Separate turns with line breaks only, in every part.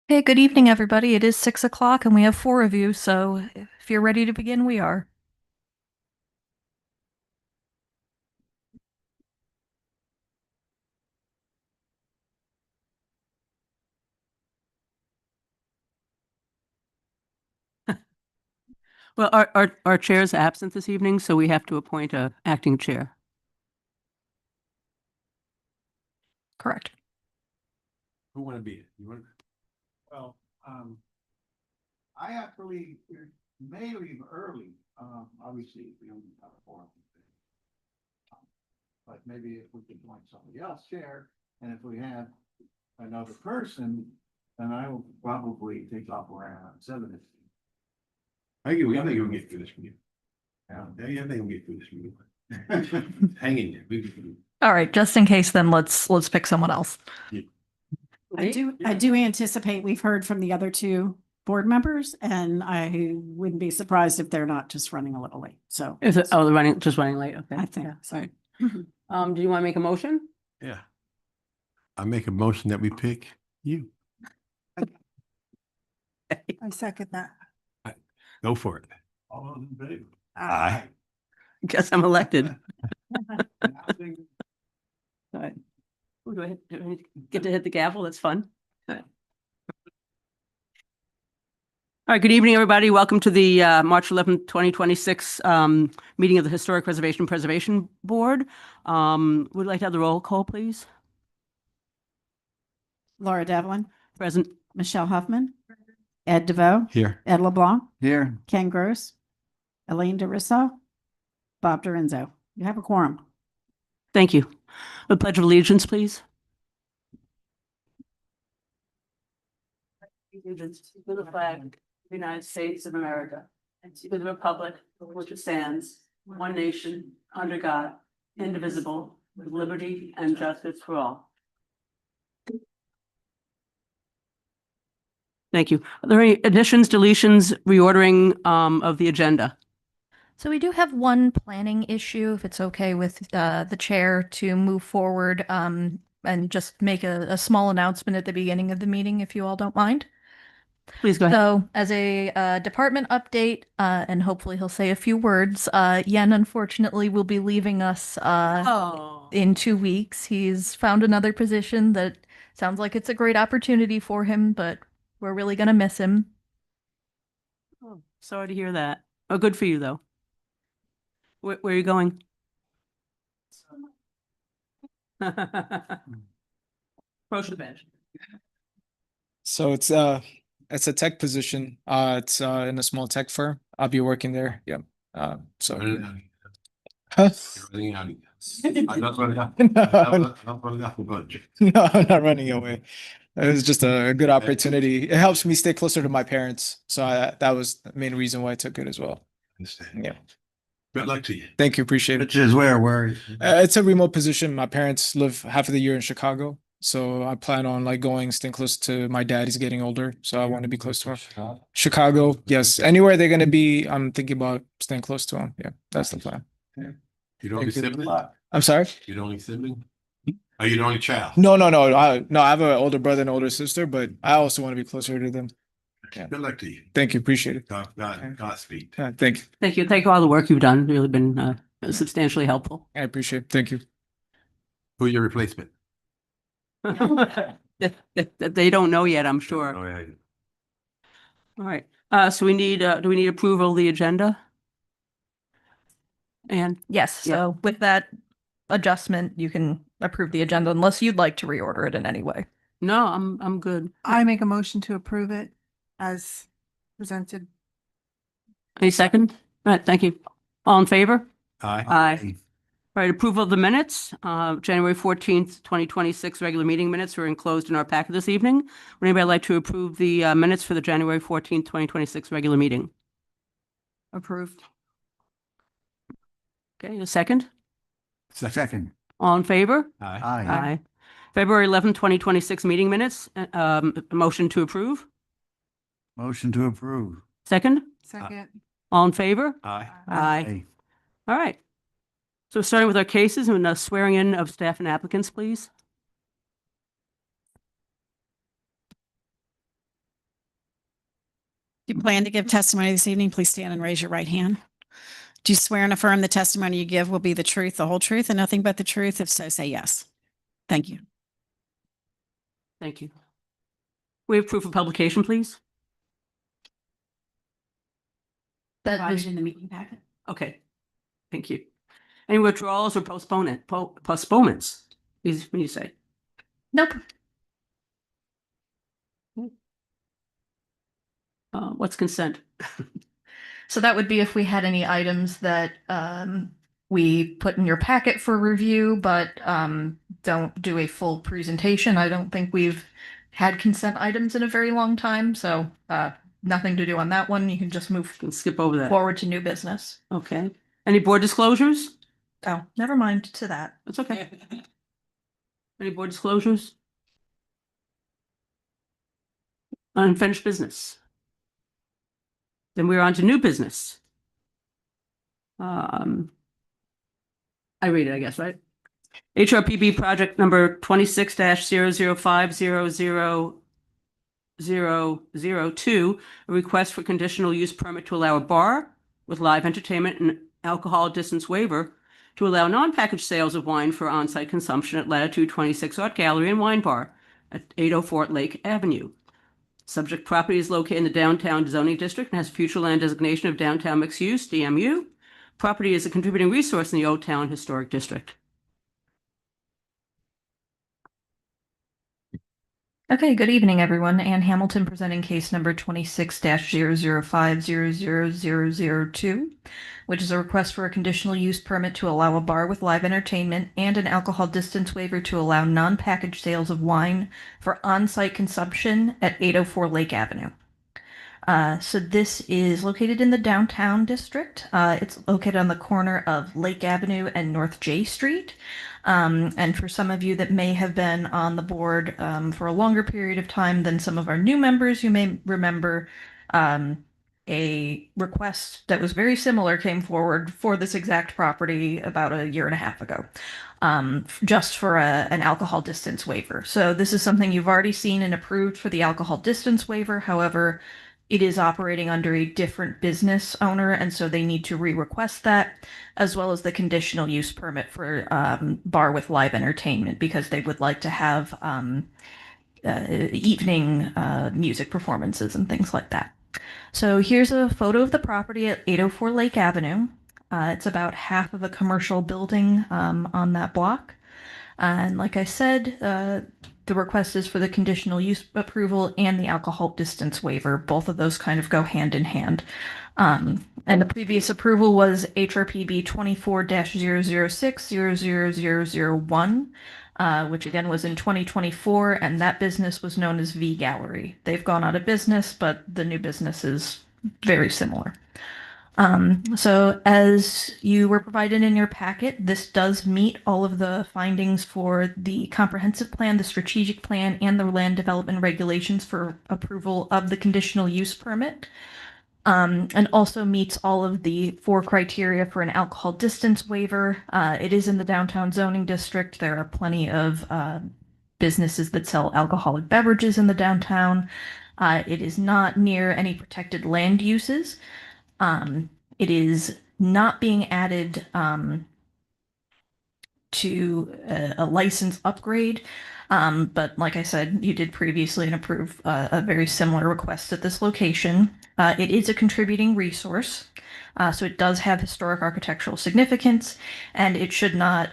Hey, good evening, everybody. It is 6 o'clock and we have four of you, so if you're ready to begin, we are.
Well, our chair is absent this evening, so we have to appoint a acting chair.
Correct.
Who want to be it? You want?
Well, I actually may leave early, obviously, if we only have a forum. But maybe if we could join somebody else share, and if we have another person, then I will probably take off around 7.
I think we'll get through this meeting.
Yeah.
Yeah, I think we'll get through this meeting. Hang in there.
All right, just in case, then let's pick someone else.
I do anticipate we've heard from the other two board members, and I wouldn't be surprised if they're not just running a little late. So
Is it, they're just running late? Okay.
I think
Yeah,
so.
right. Do you want to make a motion?
Yeah. I make a motion that we pick you.
I second that.
Go for it.
All those in favor?
Aye.
Guess I'm elected.
Now,
All right. Do I get to hit the gavel? That's fun. All right, good evening, everybody. Welcome to the March 11th, 2026 meeting of the Historic Preservation Board. Would you like to have the roll call, please?
Laura Devlin,
Present.
Michelle Huffman, Ed DeVoe,
Here.
Ed LeBlanc,
Here.
Ken Gross, Elaine DeRisso, Bob Dorenzo. You have a quorum.
Thank you. The Pledge of Allegiance, please. Allegiance to the flag of the United States of America and to the republic for which it stands, one nation, under God, indivisible, with liberty and justice for all. Thank you. Are there any additions, deletions, reordering of the agenda?
So we do have one planning issue, if it's okay with the chair to move forward and just make a small announcement at the beginning of the meeting, if you all don't mind.
Please go ahead.
So, as a department update, and hopefully he'll say a few words, Yen unfortunately will be leaving us
Oh,
in 2 weeks. He's found another position that sounds like it's a great opportunity for him, but we're really going to miss him.
sorry to hear that. Oh, good for you, though. Where are you going? Approach the bench.
So it's a tech position. It's in a small tech firm. I'll be working there. Yeah. So Huh?
I'm not running out.
No,
I'm not running out for lunch.
no, I'm not running away. It was just a good opportunity. It helps me stay closer to my parents. So that was the main reason why I took it as well.
Understand.
Yeah.
Good luck to you.
Thank you. Appreciate it.
Which is where?
It's a remote position. My parents live half of the year in Chicago. So I plan on like staying close to my dad. He's getting older. So I want to be close to him. Chicago, yes. Anywhere they're gonna be, I'm thinking about staying close to him. Yeah, that's the plan.
You the only
Thank you.
sibling?
I'm sorry?
You the only sibling? Are you the only child?
No. No, I have an older brother and older sister, but I also want to be closer to them. Yeah.
Good luck to you.
Thank you. Appreciate it.
Godspeed.
Thank you.
Thank you. Thank you for all the work you've done. Really been substantially helpful.
I appreciate it. Thank you.
Who's your replacement?
They don't know yet, I'm sure.
Oh, yeah.
All right. So do we need approval of the agenda? And
Yes,
Yeah.
so with that adjustment, you can approve the agenda unless you'd like to reorder it in any way.
no, I'm good.
I make a motion to approve it as presented.
Any second? All right, thank you. All in favor?
Aye.
Aye. All right, approval of the minutes, January 14th, 2026 regular meeting minutes are enclosed in our packet this evening. Would anybody like to approve the minutes for the January 14th, 2026 regular meeting?
Approved.
Okay, a second?
Second.
All in favor?
Aye.
Aye. February 11th, 2026 meeting minutes, motion to approve.
Motion to approve.
Second?
Second.
All in favor?
Aye.
Aye. All right. So starting with our cases and swearing in of staff and applicants, please.
Do you plan to give testimony this evening? Please stand and raise your right hand. Do you swear and affirm the testimony you give will be the truth, the whole truth, and nothing but the truth? If so, say yes. Thank you.
Thank you. We have proof of publication, please.
That was,
Provided in the meeting packet.
Okay, thank you. Any withdrawals or postponements? Please, when you say.
nope.
What's consent?
So that would be if we had any items that we put in your packet for review, but don't do a full presentation. I don't think we've had consent items in a very long time, so nothing to do on that one. You can just move
Can skip over that.
forward to new business.
Okay. Any board disclosures?
Oh, never mind to that.
That's okay. Any board disclosures? Unfinished business. Then we're on to new business. I read it, I guess, right? HRPB project number 26-0050002, a request for conditional use permit to allow a bar with live entertainment and alcohol distance waiver to allow non-packaged sales of wine for on-site consumption at latitude 26 Art Gallery and Wine Bar at 804 Lake Avenue. Subject property is located in the downtown zoning district and has future land designation of downtown mixed use, DMU. Property is a contributing resource in the Old Town Historic District.
Okay, good evening, everyone. Ann Hamilton presenting case number 26-005000002, which is a request for a conditional use permit to allow a bar with live entertainment and an alcohol distance waiver to allow non-packaged sales of wine for on-site consumption at 804 Lake Avenue. So this is located in the downtown district. It's located on the corner of Lake Avenue and North J Street. And for some of you that may have been on the board for a longer period of time than some of our new members, you may remember a request that was very similar came forward for this exact property about a year and a half ago, just for an alcohol distance waiver. So this is something you've already seen and approved for the alcohol distance waiver. However, it is operating under a different business owner, and so they need to re-request that, as well as the conditional use permit for bar with live entertainment, because they would like to have evening music performances and things like that. So here's a photo of the property at 804 Lake Avenue. It's about half of a commercial building on that block. And like I said, the request is for the conditional use approval and the alcohol distance waiver. Both of those kind of go hand in hand. And the previous approval was HRPB 24-006-00001, which again was in 2024, and that business was known as V Gallery. They've gone out of business, but the new business is very similar. So as you were provided in your packet, this does meet all of the findings for the comprehensive plan, the strategic plan, and the land development regulations for approval of the conditional use permit. And also meets all of the 4 criteria for an alcohol distance waiver. It is in the downtown zoning district. There are plenty of businesses that sell alcoholic beverages in the downtown. It is not near any protected land uses. It is not being added to a license upgrade. But like I said, you did previously and approve a very similar request at this location. It is a contributing resource, so it does have historic architectural significance, and it should not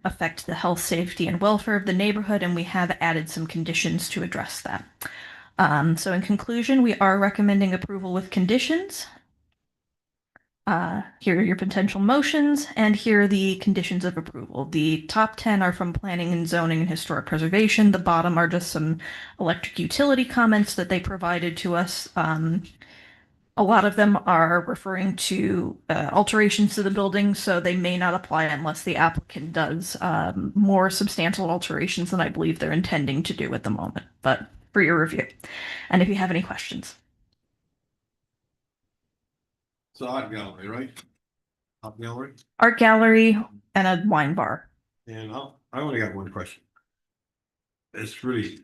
affect the health, safety, and welfare of the neighborhood, and we have added some conditions to address that. So in conclusion, we are recommending approval with conditions. Here are your potential motions, and here are the conditions of approval. The top 10 are from Planning and Zoning and Historic Preservation. The bottom are just some electric utility comments that they provided to us. A lot of them are referring to alterations to the building, so they may not apply unless the applicant does more substantial alterations than I believe they're intending to do at the moment, but for your review. And if you have any questions.
It's art gallery, right? Art gallery,
Art gallery and a wine bar.
and I only got one question. It's really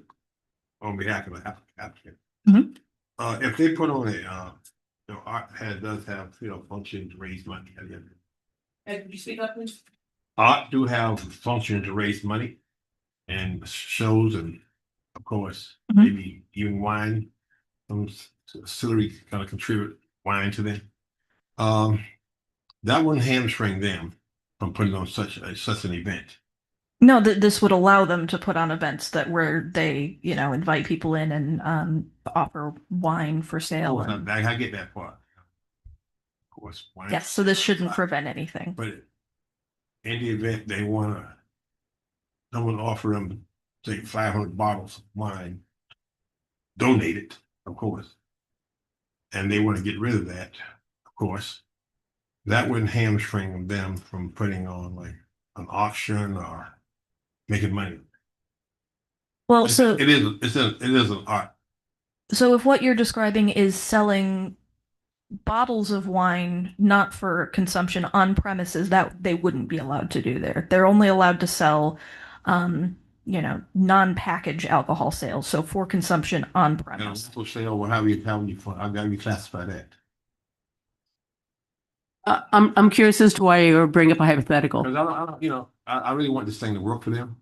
on behalf of the applicant.
Mhm.
If they put on art pad does have, function to raise money.
Ed, could you speak up, please?
Art do have function to raise money and shows and of course,
Mhm.
maybe even wine. Some ancillary kind of contribute wine to them. That wouldn't hamstring them from putting on such an event.
No, this would allow them to put on events that where they, invite people in and offer wine for sale. And,
I get that part. Of course, wine.
yes, so this shouldn't prevent anything.
But in the event they wanna, someone offer them, say, 500 bottles of wine, donated, of course. And they want to get rid of that, of course. That wouldn't hamstring them from putting on like an auction or making money.
Well, so
It is an art.
so if what you're describing is selling bottles of wine not for consumption on premises, that they wouldn't be allowed to do there. They're only allowed to sell non-package alcohol sales, so for consumption on
And a
premise.
raffle sale, or how you classify that?
I'm curious as to why you bring up a hypothetical.
Because I don't, I really want this thing to work for them.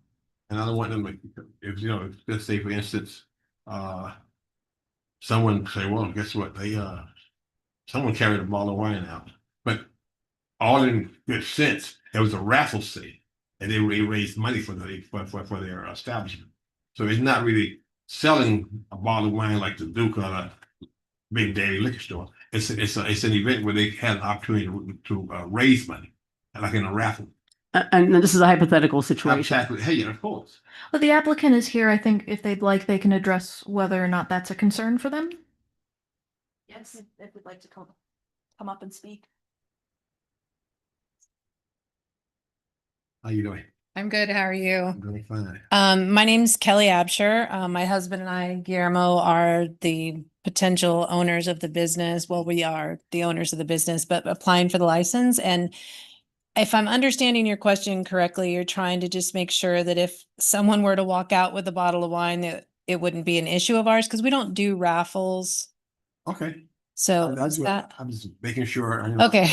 And I don't want them to, if, let's say for instance, someone say, well, guess what? Someone carried a bottle of wine out, but all in good sense, it was a raffle sale and they raised money for their establishment. So it's not really selling a bottle of wine like the Duke or a Big Daddy liquor store. It's an event where they had an opportunity to raise money, like in a raffle.
And this is a hypothetical situation.
Exactly. Hey, of course.
Well, the applicant is here. I think if they'd like, they can address whether or not that's a concern for them. Yes, if we'd like to come up and speak.
How you doing?
I'm good. How are you?
I'm doing fine.
My name's Kelly Absher. My husband and I, Guillermo, are the potential owners of the business. Well, we are the owners of the business, but applying for the license. And if I'm understanding your question correctly, you're trying to just make sure that if someone were to walk out with a bottle of wine, that it wouldn't be an issue of ours because we don't do raffles.
Okay.
So
That's
is
what
that
I'm just making sure.
okay?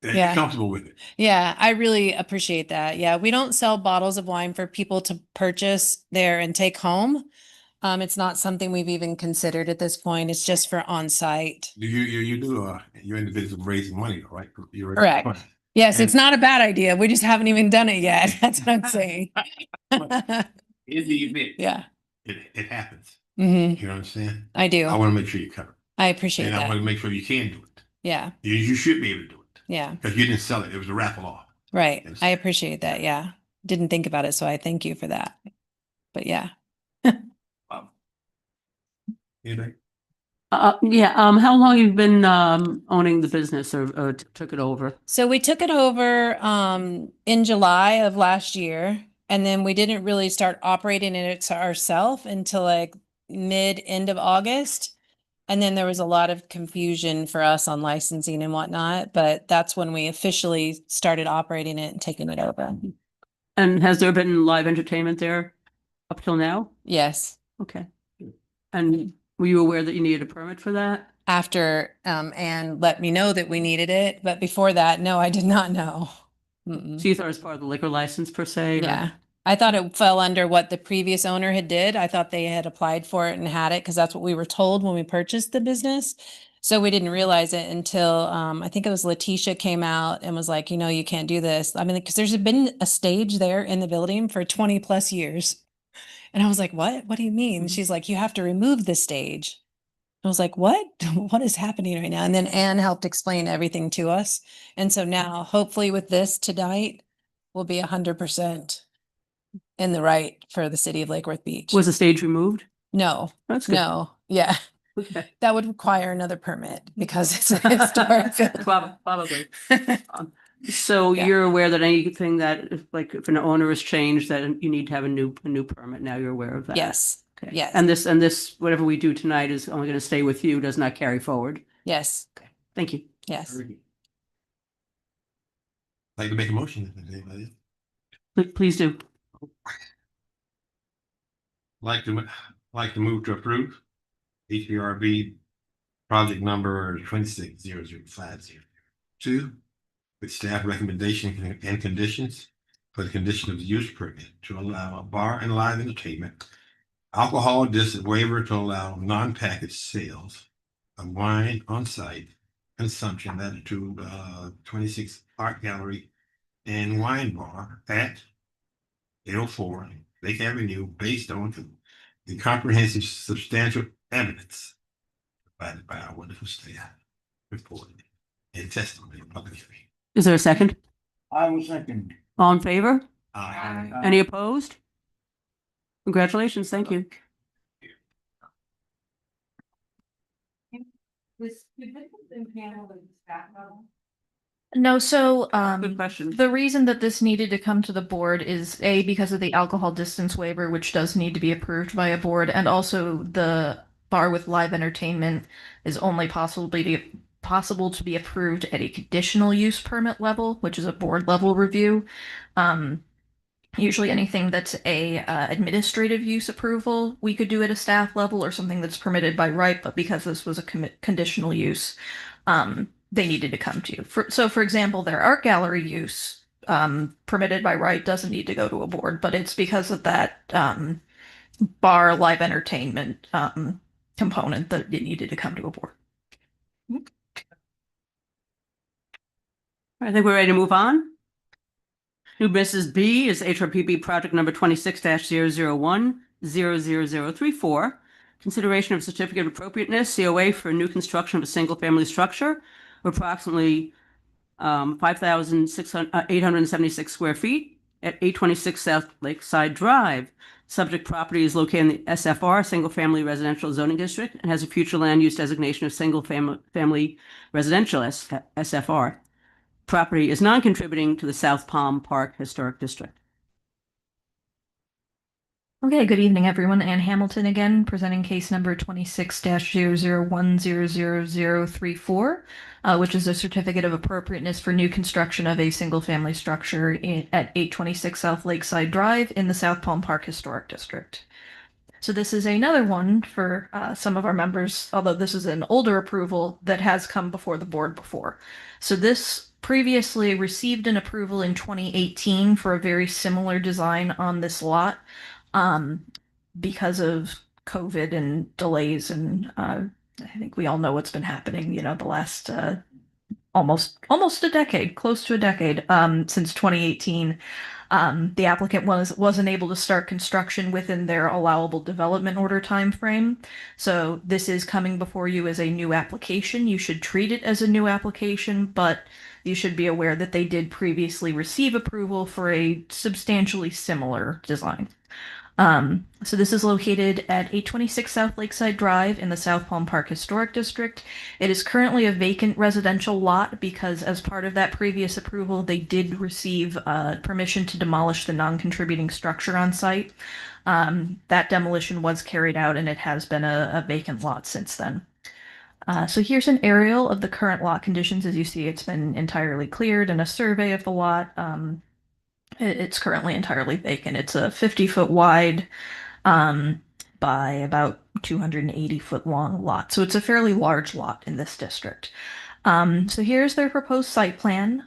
That
Yeah.
you're comfortable with it.
Yeah, I really appreciate that. Yeah, we don't sell bottles of wine for people to purchase there and take home. It's not something we've even considered at this point. It's just for on-site.
You do you're in the business of raising money, right? You're
Correct.
money.
Yes,
And-
it's not a bad idea. We just haven't even done it yet. That's what I'm saying.
In the event,
Yeah.
it happens.
Hmm.
You understand?
I do.
I want to make sure you cover.
I appreciate
And I want
that.
to make sure you can do it.
Yeah.
You should be able to do it
Yeah.
because you didn't sell it. It was a raffle off.
Right.
Yes.
I appreciate that. Yeah. Didn't think about it, so I thank you for that. But yeah.
Anything?
How long you've been owning the business or took it over?
So we took it over in July of last year, and then we didn't really start operating it ourselves until like end of August. And then there was a lot of confusion for us on licensing and whatnot, but that's when we officially started operating it and taking it over.
And has there been live entertainment there up till now?
Yes.
Okay. And were you aware that you needed a permit for that?
After Anne let me know that we needed it, but before that, no, I did not know. Mm-mm.
So you thought it was part of the liquor license per se? or-
Yeah. I thought it fell under what the previous owner had did. I thought they had applied for it and had it because that's what we were told when we purchased the business. So we didn't realize it until I think it was Letitia came out and was like, you can't do this. I mean, because there's been a stage there in the building for 20 plus years. And I was like, what? What do you mean? She's like, you have to remove the stage. I was like, what? What is happening right now? And then Anne helped explain everything to us. And so now hopefully with this tonight, we'll be 100% in the right for the city of Lake Worth Beach.
Was the stage removed?
No,
That's good.
no, yeah,
Okay.
that would require another permit because it's a historic building.
Probably. So
Yeah.
you're aware that anything that if an owner is changed, that you need to have a new permit. Now you're aware of that.
Yes,
Okay.
yes.
And this, whatever we do tonight is only going to stay with you, does not carry forward.
yes,
Thank you.
yes.
Like to make a motion. If anybody-
Please do.
Like to move to approve HRB project number 26-00502, with staff recommendation and conditions for the condition of use permit to allow a bar and live entertainment, alcohol distance waiver to allow non-packaged sales of wine on site, consumption latitude 26 Art Gallery and Wine Bar at 804 Lake Avenue, based on the comprehensive substantial evidence provided by our wonderful staff, report, and testimony of public hearing.
Is there a second?
I was thinking.
All in favor?
Aye.
Any opposed? Congratulations, thank you.
No, so
Good question.
the reason that this needed to come to the board is A, because of the alcohol distance waiver, which does need to be approved by a board, and also the bar with live entertainment is only possible to be approved at a conditional use permit level, which is a board level review. Usually anything that's a administrative use approval, we could do at a staff level, or something that's permitted by right, but because this was a conditional use, they needed to come to you. So for example, their art gallery use, permitted by right, doesn't need to go to a board, but it's because of that bar live entertainment component that it needed to come to a board.
I think we're ready to move on. New business B is Hrpb project number 26-001-00034. Consideration of certificate of appropriateness, COA, for new construction of a single-family structure of approximately 5,876 square feet at 826 South Lakeside Drive. Subject property is located in the SFR, Single Family Residential Zoning District, and has a future land use designation of Single Family Residential SFR. Property is non-contributing to the South Palm Park Historic District.
Okay, good evening, everyone. Ann Hamilton again, presenting case number 26-001-00034, which is a certificate of appropriateness for new construction of a single-family structure at 826 South Lakeside Drive in the South Palm Park Historic District. So this is another one for some of our members, although this is an older approval that has come before the board before. So this previously received an approval in 2018 for a very similar design on this lot. Because of COVID and delays, and I think we all know what's been happening, the last almost a decade, close to a decade, since 2018. The applicant wasn't able to start construction within their allowable development order timeframe. So this is coming before you as a new application. You should treat it as a new application, but you should be aware that they did previously receive approval for a substantially similar design. So this is located at 826 South Lakeside Drive in the South Palm Park Historic District. It is currently a vacant residential lot because as part of that previous approval, they did receive permission to demolish the non-contributing structure on site. That demolition was carried out and it has been a vacant lot since then. So here's an aerial of the current lot conditions. As you see, it's been entirely cleared, and a survey of the lot. It's currently entirely vacant. It's a 50-foot wide by about 280-foot long lot. So it's a fairly large lot in this district. So here's their proposed site plan.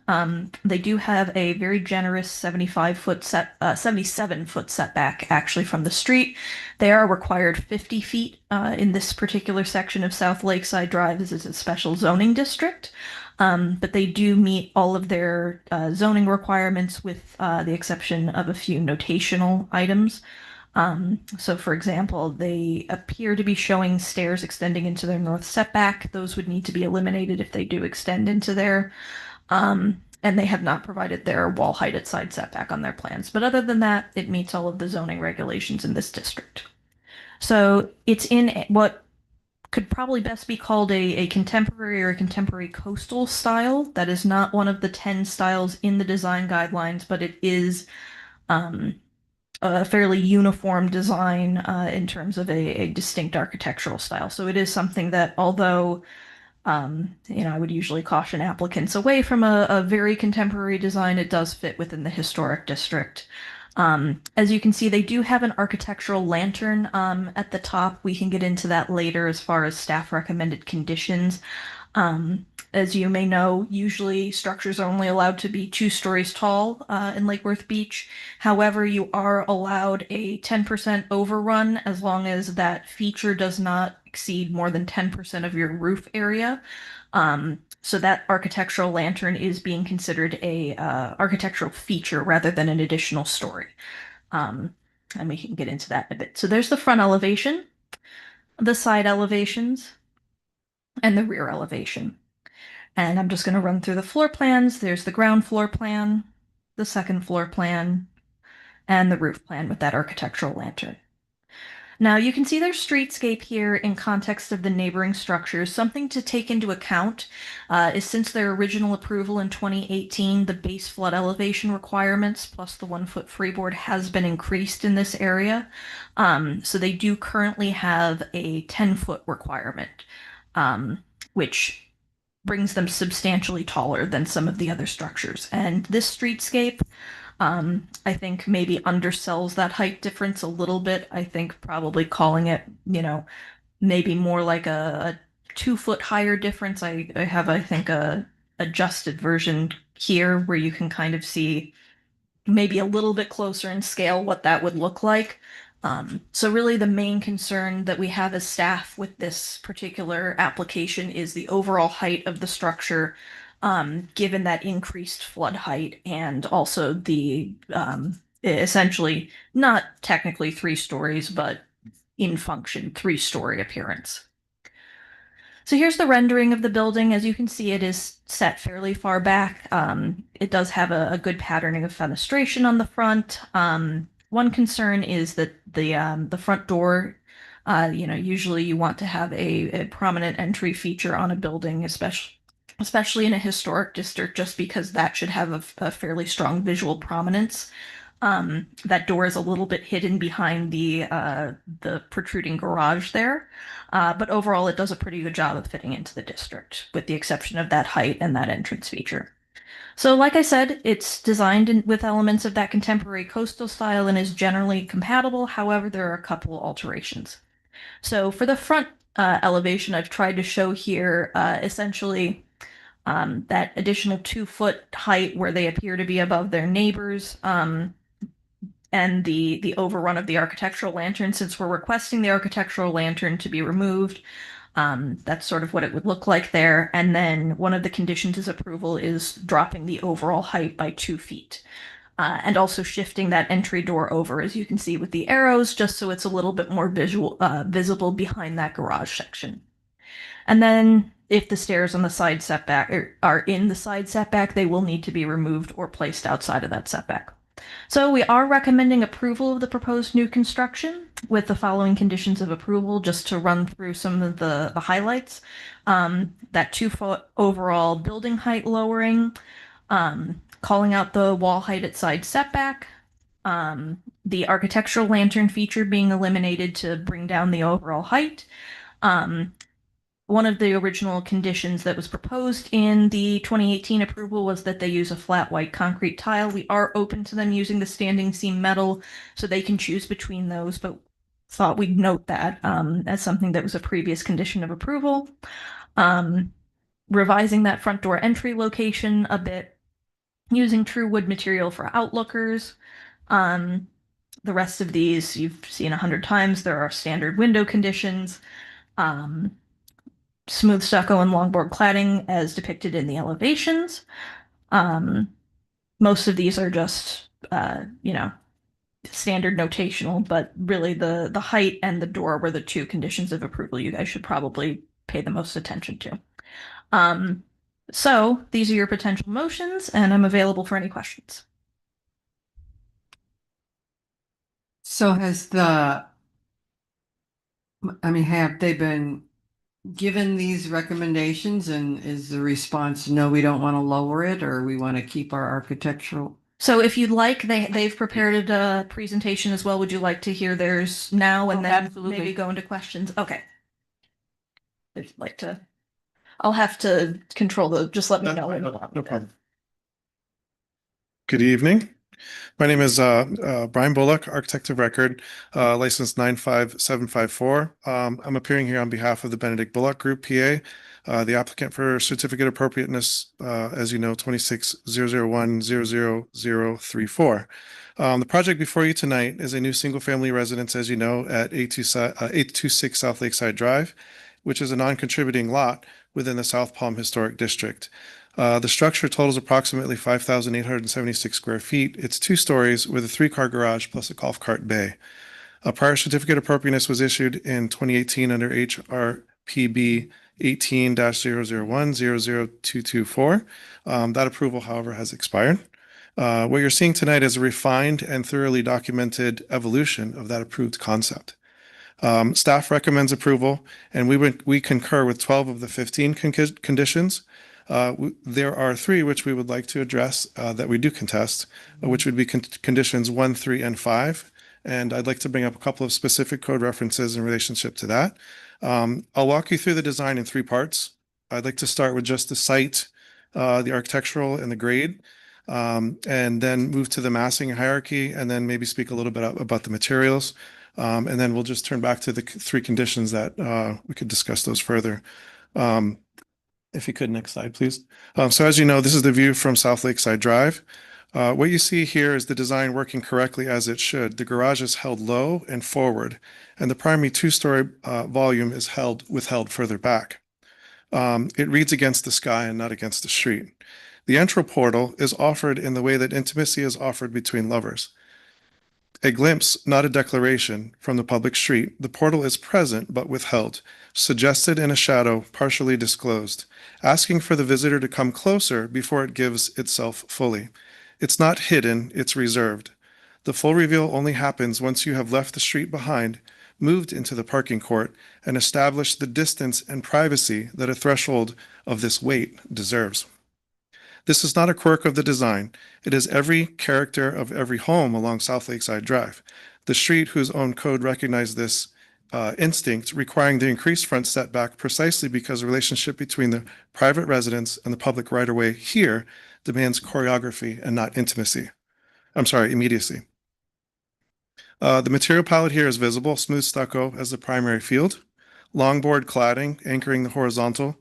They do have a very generous 77-foot setback actually from the street. They are required 50 feet in this particular section of South Lakeside Drive. This is a special zoning district. But they do meet all of their zoning requirements with the exception of a few notational items. So for example, they appear to be showing stairs extending into their north setback. Those would need to be eliminated if they do extend into there. And they have not provided their wall height at side setback on their plans. But other than that, it meets all of the zoning regulations in this district. So it's in what could probably best be called a contemporary or a contemporary coastal style. That is not one of the 10 styles in the design guidelines, but it is a fairly uniform design in terms of a distinct architectural style. So it is something that, although I would usually caution applicants away from a very contemporary design, it does fit within the historic district. As you can see, they do have an architectural lantern at the top. We can get into that later as far as staff recommended conditions. As you may know, usually structures are only allowed to be 2 stories tall in Lake Worth Beach. However, you are allowed a 10% overrun as long as that feature does not exceed more than 10% of your roof area. So that architectural lantern is being considered a architectural feature rather than an additional story. And we can get into that in a bit. So there's the front elevation, the side elevations, and the rear elevation. And I'm just going to run through the floor plans. There's the ground floor plan, the second floor plan, and the roof plan with that architectural lantern. Now you can see their streetscape here in context of the neighboring structures. Something to take into account is since their original approval in 2018, the base flood elevation requirements plus the 1-foot freeboard has been increased in this area. So they do currently have a 10-foot requirement, which brings them substantially taller than some of the other structures. And this streetscape, I think maybe undersells that height difference a little bit. I think probably calling it, maybe more like a 2-foot higher difference. I have, I think, a adjusted version here where you can kind of see maybe a little bit closer in scale what that would look like. So really the main concern that we have as staff with this particular application is the overall height of the structure, given that increased flood height and also the essentially not technically 3 stories, but in function 3-story appearance. So here's the rendering of the building. As you can see, it is set fairly far back. It does have a good patterning of fenestration on the front. One concern is that the front door, usually you want to have a prominent entry feature on a building, especially in a historic district, just because that should have a fairly strong visual prominence. That door is a little bit hidden behind the protruding garage there. But overall, it does a pretty good job of fitting into the district, with the exception of that height and that entrance feature. So like I said, it's designed with elements of that contemporary coastal style and is generally compatible. However, there are a couple alterations. So for the front elevation, I've tried to show here essentially that additional 2-foot height where they appear to be above their neighbors, and the overrun of the architectural lantern. Since we're requesting the architectural lantern to be removed, that's sort of what it would look like there. And then one of the conditions of approval is dropping the overall height by 2 feet. And also shifting that entry door over, as you can see with the arrows, just so it's a little bit more visible behind that garage section. And then if the stairs on the side setback are in the side setback, they will need to be removed or placed outside of that setback. So we are recommending approval of the proposed new construction with the following conditions of approval, just to run through some of the highlights. That 2-foot overall building height lowering, calling out the wall height at side setback, the architectural lantern feature being eliminated to bring down the overall height. One of the original conditions that was proposed in the 2018 approval was that they use a flat white concrete tile. We are open to them using the standing seam metal, so they can choose between those, but thought we'd note that as something that was a previous condition of approval. Revising that front door entry location a bit, using true wood material for outlookers. The rest of these you've seen 100 times. There are standard window conditions. Smooth stucco and longboard cladding as depicted in the elevations. Most of these are just, standard notational, but really the height and the door were the 2 conditions of approval you guys should probably pay the most attention to. So these are your potential motions, and I'm available for any questions.
So have they been given these recommendations, and is the response, no, we don't want to lower it, or we want to keep our architectural?
So if you'd like, they've prepared a presentation as well. Would you like to hear theirs now and then
absolutely.
maybe go into questions? Okay. If you'd like to, I'll have to control just let me know.
No problem. Good evening. My name is Brian Bullock, Architect of Record, license 95754. I'm appearing here on behalf of the Benedict Bullock Group, PA, the applicant for certificate appropriateness, as you know, 26-001-00034. The project before you tonight is a new single-family residence, as you know, at 826 South Lakeside Drive, which is a non-contributing lot within the South Palm Historic District. The structure totals approximately 5,876 square feet. It's 2 stories with a 3-car garage plus a golf cart bay. A prior certificate of appropriateness was issued in 2018 under Hrpb 18-001-00224. That approval, however, has expired. What you're seeing tonight is a refined and thoroughly documented evolution of that approved concept. Staff recommends approval, and we concur with 12 of the 15 conditions. There are 3 which we would like to address that we do contest, which would be conditions 1, 3, and 5. And I'd like to bring up a couple of specific code references in relationship to that. I'll walk you through the design in 3 parts. I'd like to start with just the site, the architectural, and the grade, and then move to the massing hierarchy, and then maybe speak a little bit about the materials. And then we'll just turn back to the 3 conditions that we could discuss those further. If you could, next slide, please. So as you know, this is the view from South Lakeside Drive. What you see here is the design working correctly as it should. The garage is held low and forward, and the primary 2-story volume is withheld further back. It reads against the sky and not against the street. The entry portal is offered in the way that intimacy is offered between lovers. A glimpse, not a declaration, from the public street. The portal is present but withheld, suggested in a shadow, partially disclosed, asking for the visitor to come closer before it gives itself fully. It's not hidden, it's reserved. The full reveal only happens once you have left the street behind, moved into the parking court, and established the distance and privacy that a threshold of this weight deserves. This is not a quirk of the design. It is every character of every home along South Lakeside Drive. The street, whose own code recognized this instinct, requiring the increased front setback precisely because the relationship between the private residence and the public right-of-way here demands choreography and not immediacy. The material palette here is visible, smooth stucco as the primary field, longboard cladding anchoring the horizontal,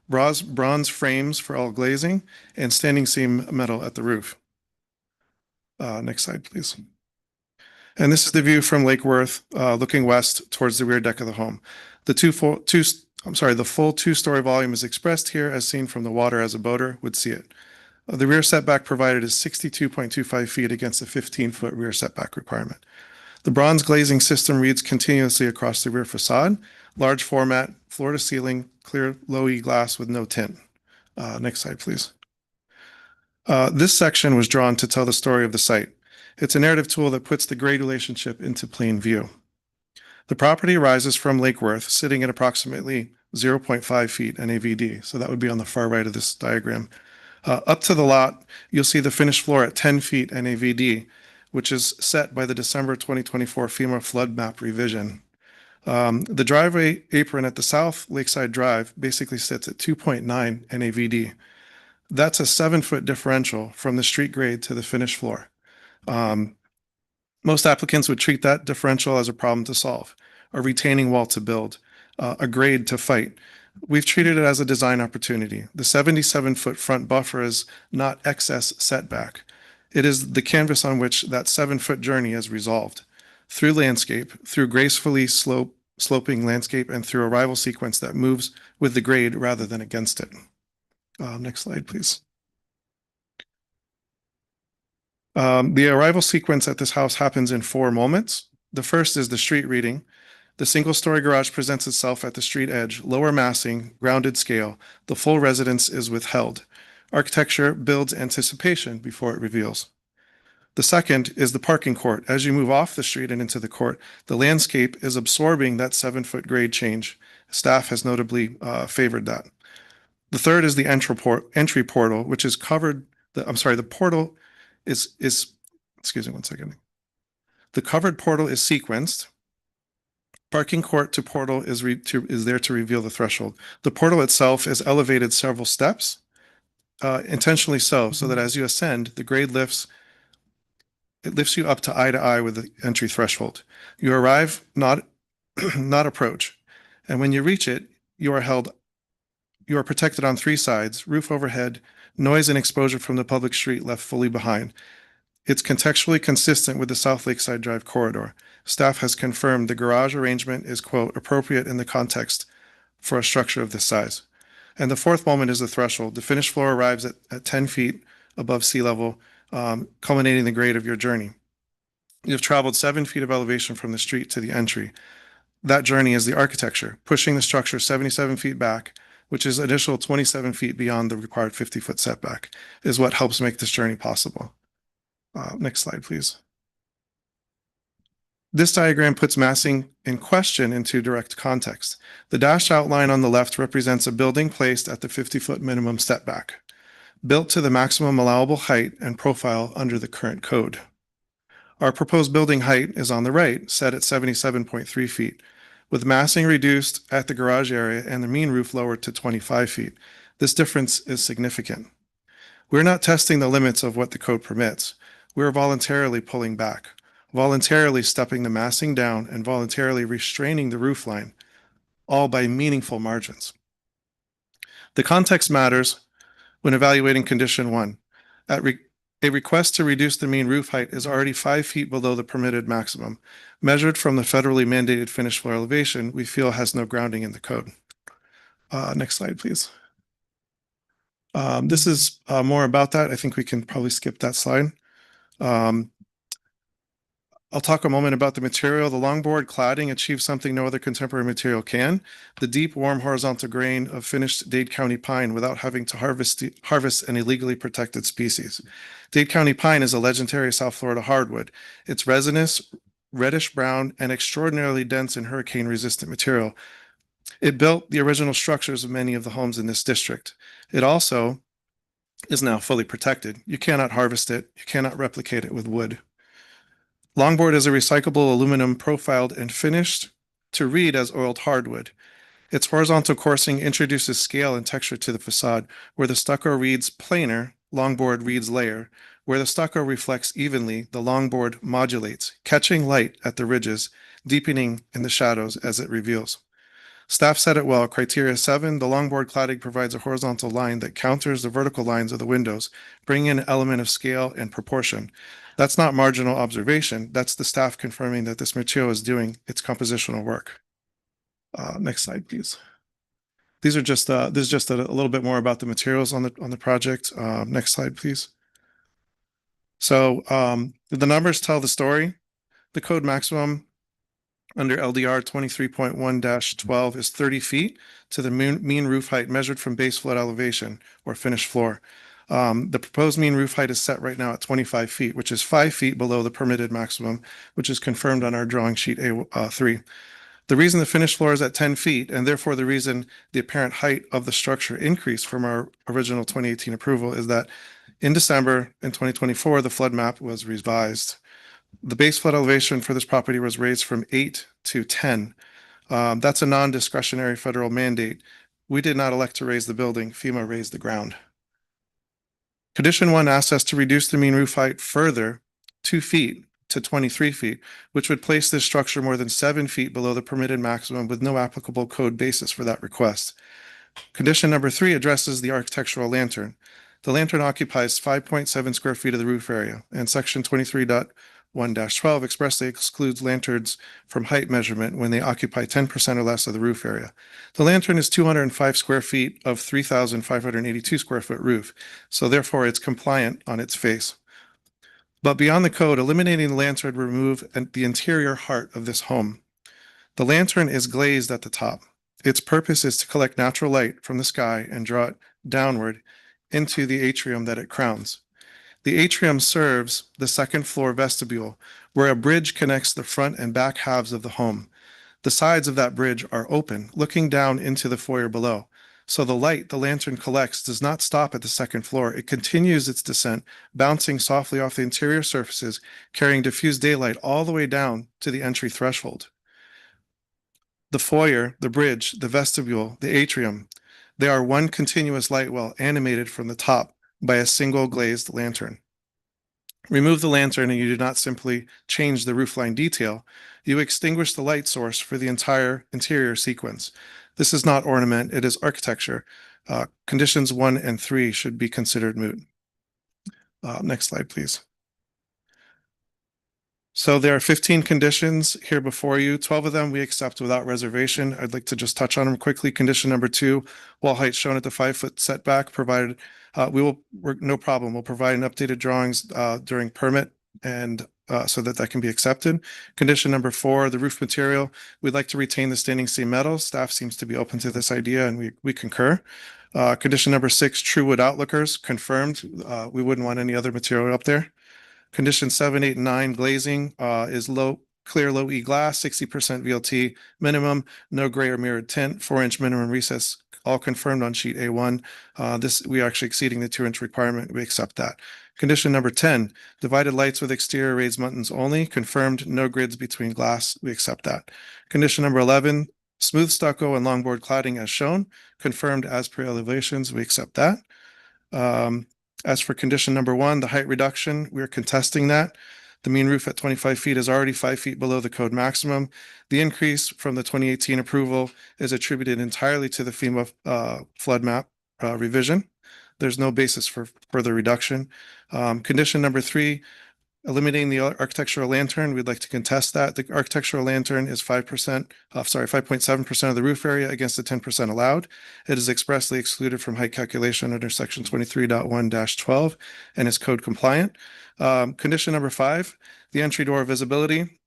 bronze frames for all glazing, and standing seam metal at the roof. Next slide, please. And this is the view from Lake Worth, looking west towards the rear deck of the home. The full 2-story volume is expressed here as seen from the water as a boater would see it. The rear setback provided is 62.25 feet against the 15-foot rear setback requirement. The bronze glazing system reads continuously across the rear facade, large format, floor to ceiling, clear low-E glass with no tint. Next slide, please. This section was drawn to tell the story of the site. It's a narrative tool that puts the grade relationship into plain view. The property rises from Lake Worth, sitting at approximately 0.5 feet NAVD. So that would be on the far right of this diagram. Up to the lot, you'll see the finished floor at 10 feet NAVD, which is set by the December 2024 FEMA flood map revision. The driveway apron at the South Lakeside Drive basically sits at 2.9 NAVD. That's a 7-foot differential from the street grade to the finished floor. Most applicants would treat that differential as a problem to solve, a retaining wall to build, a grade to fight. We've treated it as a design opportunity. The 77-foot front buffer is not excess setback. It is the canvas on which that 7-foot journey is resolved. Through landscape, through gracefully sloping landscape, and through a arrival sequence that moves with the grade rather than against it. Next slide, please. The arrival sequence at this house happens in 4 moments. The first is the street reading. The single-story garage presents itself at the street edge, lower massing, grounded scale. The full residence is withheld. Architecture builds anticipation before it reveals. The second is the parking court. As you move off the street and into the court, the landscape is absorbing that 7-foot grade change. Staff has notably favored that. The third is the entry portal, which is covered. The portal is excuse me one second. The covered portal is sequenced. Parking court to portal is there to reveal the threshold. The portal itself is elevated several steps, intentionally so that as you ascend, the grade lifts It lifts you up to eye with the entry threshold. You arrive, not approach. And when you reach it, you are protected on three sides, roof overhead, noise and exposure from the public street left fully behind. It's contextually consistent with the South Lakeside Drive corridor. Staff has confirmed the garage arrangement is, quote, appropriate in the context for a structure of this size. And the fourth moment is the threshold. The finished floor arrives at 10 feet above sea level, culminating the grade of your journey. You've traveled 7 feet of elevation from the street to the entry. That journey is the architecture, pushing the structure 77 feet back, which is additional 27 feet beyond the required 50-foot setback, is what helps make this journey possible. Next slide, please. This diagram puts massing in question into direct context. The dashed outline on the left represents a building placed at the 50-foot minimum setback, built to the maximum allowable height and profile under the current code. Our proposed building height is on the right, set at 77.3 feet, with massing reduced at the garage area and the mean roof lowered to 25 feet. This difference is significant. We're not testing the limits of what the code permits. We're voluntarily pulling back, voluntarily stepping the massing down, and voluntarily restraining the roof line, all by meaningful margins. The context matters when evaluating condition 1. A request to reduce the mean roof height is already 5 feet below the permitted maximum. Measured from the federally mandated finished floor elevation, we feel has no grounding in the code. Next slide, please. This is more about that. I think we can probably skip that slide. I'll talk a moment about the material. The longboard cladding achieves something no other contemporary material can: the deep, warm, horizontal grain of finished Dade County pine without having to harvest an illegally protected species. Dade County pine is a legendary South Florida hardwood. It's resinous, reddish brown, and extraordinarily dense and hurricane-resistant material. It built the original structures of many of the homes in this district. It also is now fully protected. You cannot harvest it. You cannot replicate it with wood. Longboard is a recyclable aluminum profiled and finished to read as oiled hardwood. Its horizontal coursing introduces scale and texture to the facade. Where the stucco reads planar, longboard reads layer. Where the stucco reflects evenly, the longboard modulates, catching light at the ridges, deepening in the shadows as it reveals. Staff said it well. Criteria 7, the longboard cladding provides a horizontal line that counters the vertical lines of the windows, bringing in an element of scale and proportion. That's not marginal observation. That's the staff confirming that this material is doing its compositional work. Next slide, please. These are just this is just a little bit more about the materials on the project. Next slide, please. So the numbers tell the story. The code maximum under LDR 23.1-12 is 30 feet to the mean roof height measured from base flood elevation or finished floor. The proposed mean roof height is set right now at 25 feet, which is 5 feet below the permitted maximum, which is confirmed on our drawing sheet A3. The reason the finished floor is at 10 feet, and therefore the reason the apparent height of the structure increased from our original 2018 approval, is that in December in 2024, the flood map was revised. The base flood elevation for this property was raised from 8 to 10. That's a non-discretionary federal mandate. We did not elect to raise the building. FEMA raised the ground. Condition 1 asks us to reduce the mean roof height further 2 feet to 23 feet, which would place this structure more than 7 feet below the permitted maximum with no applicable code basis for that request. Condition number 3 addresses the architectural lantern. The lantern occupies 5.7 square feet of the roof area, and section 23.1-12 expressly excludes lanterns from height measurement when they occupy 10% or less of the roof area. The lantern is 205 square feet of 3,582 square foot roof, so therefore it's compliant on its face. But beyond the code, eliminating the lantern would remove the interior heart of this home. The lantern is glazed at the top. Its purpose is to collect natural light from the sky and draw it downward into the atrium that it crowns. The atrium serves the second floor vestibule, where a bridge connects the front and back halves of the home. The sides of that bridge are open, looking down into the foyer below. So the light the lantern collects does not stop at the second floor. It continues its descent, bouncing softly off the interior surfaces, carrying diffused daylight all the way down to the entry threshold. The foyer, the bridge, the vestibule, the atrium, they are one continuous light well animated from the top by a single glazed lantern. remove the lantern and you do not simply change the roofline detail, you extinguish the light source for the entire interior sequence. This is not ornament, it is architecture. Conditions 1 and 3 should be considered moot. Next slide, please. So there are 15 conditions here before you. 12 of them we accept without reservation. I'd like to just touch on them quickly. Condition number 2, wall height shown at the 5-foot setback, provided no problem. We'll provide an updated drawings during permit and so that can be accepted. Condition number 4, the roof material. We'd like to retain the standing seam metal. Staff seems to be open to this idea and we concur. Condition number 6, true wood outlookers, confirmed. We wouldn't want any other material up there. Condition 7, 8, and 9, glazing is clear low E glass, 60% VLT minimum, no gray or mirrored tint, 4-inch minimum recess, all confirmed on sheet A1. We are actually exceeding the 2-inch requirement. We accept that. Condition number 10, divided lights with exterior raised buttons only, confirmed, no grids between glass. We accept that. Condition number 11, smooth stucco and longboard cladding as shown, confirmed as per elevations. We accept that. As for condition number 1, the height reduction, we're contesting that. The mean roof at 25 feet is already 5 feet below the code maximum. The increase from the 2018 approval is attributed entirely to the FEMA flood map revision. There's no basis for further reduction. Condition number 3, eliminating the architectural lantern, we'd like to contest that. The architectural lantern is 5.7% of the roof area against the 10% allowed. It is expressly excluded from height calculation under section 23.1-12 and is code compliant. Condition number 5, the entry door visibility.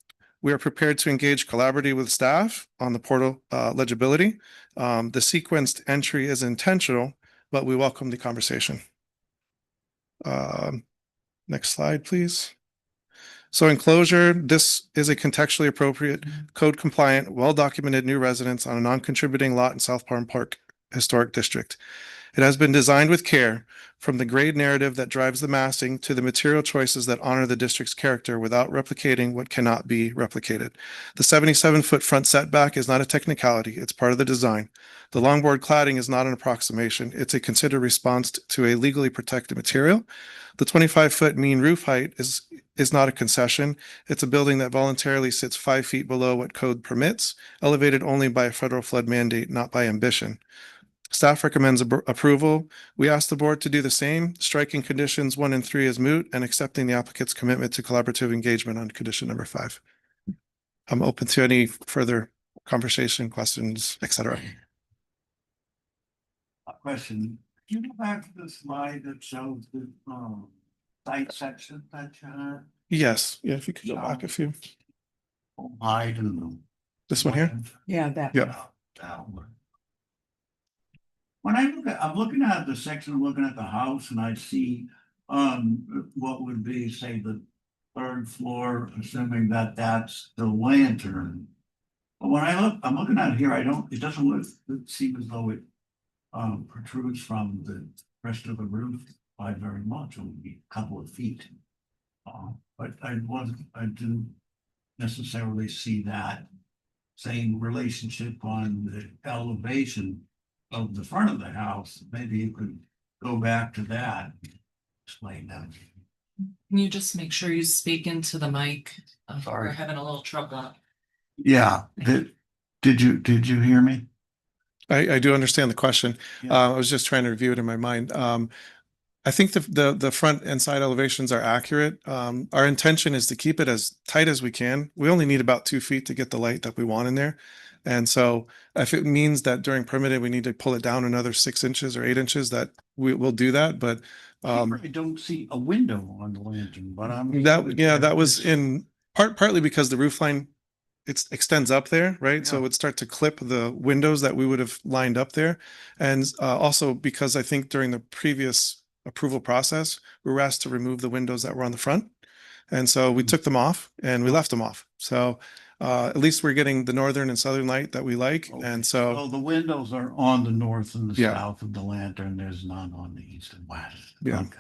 We are prepared to engage collaboratively with staff on the portal legibility. The sequenced entry is intentional, but we welcome the conversation. Next slide, please. So enclosure, this is a contextually appropriate, code compliant, well-documented new residence on a non-contributing lot in South Palm Park Historic District. It has been designed with care, from the grade narrative that drives the massing to the material choices that honor the district's character without replicating what cannot be replicated. The 77-foot front setback is not a technicality, it's part of the design. The longboard cladding is not an approximation, it's a considered response to a legally protected material. The 25-foot mean roof height is not a concession. It's a building that voluntarily sits 5 feet below what code permits, elevated only by a federal flood mandate, not by ambition. Staff recommends approval. We ask the board to do the same, striking conditions 1 and 3 as moot and accepting the applicant's commitment to collaborative engagement on condition number 5. I'm open to any further conversation, questions, etc.
A question, can you go back to the slide that shows the site section that you had?
Yes, yeah, if you could go back a few.
I don't know.
This one here?
Yeah, that.
Yeah.
When I'm looking at the section, looking at the house, and I see what would be, say, the 3rd floor, assuming that that's the lantern. But when I'm looking at it here, it doesn't seem as though it protrudes from the rest of the roof by very much, it would be a couple of feet. But I didn't necessarily see that same relationship on the elevation of the front of the house. Maybe you could go back to that, explain that.
Can you just make sure you speak into the mic?
Sorry.
We're having a little trouble.
Yeah, did you hear me?
I do understand the question.
Yeah.
I was just trying to review it in my mind. I think the front and side elevations are accurate. Our intention is to keep it as tight as we can. We only need about 2 feet to get the light that we want in there. And so if it means that during permitting, we need to pull it down another 6 inches or 8 inches, that we will do that. But
I don't see a window on the lantern, but
that was in partly because the roof line it extends up there, right? So it would start to clip the windows that we would have lined up there. And also because I think during the previous approval process, we were asked to remove the windows that were on the front. And so we took them off and we left them off. So at least we're getting the northern and southern light that we like.
Okay.
And so
the windows are on the north and the
Yeah.
south of the lantern. There's none on the east and west.
Yeah.
Okay.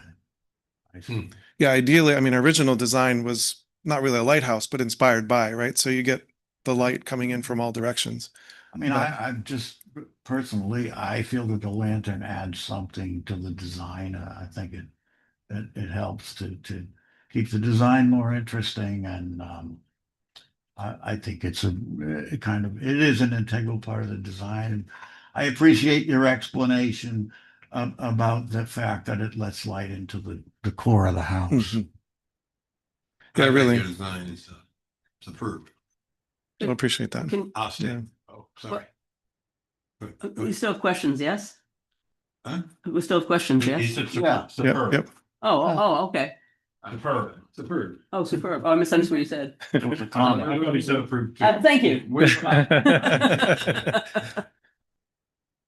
I see.
yeah, ideally, I mean, our original design was not really a lighthouse, but inspired by, right? So you get the light coming in from all directions.
I mean,
But-
I'm just personally, I feel that the lantern adds something to the design. I think it helps to keeps the design more interesting and, I think it's a kind of, it is an integral part of the design. I appreciate your explanation about the fact that it lets light into the core of the house.
Mhm.
I
Yeah,
think
really.
Your design is superb.
I appreciate that.
Can,
Outstanding. Oh, sorry.
we still have questions, yes?
Huh?
We still have questions,
He
yes?
said
Yeah.
superb.
Yep.
Oh, okay.
Superb. Superb.
Oh, superb. Oh, I misunderstood what you said.
It was a comment.
I thought he said approved.
Thank you.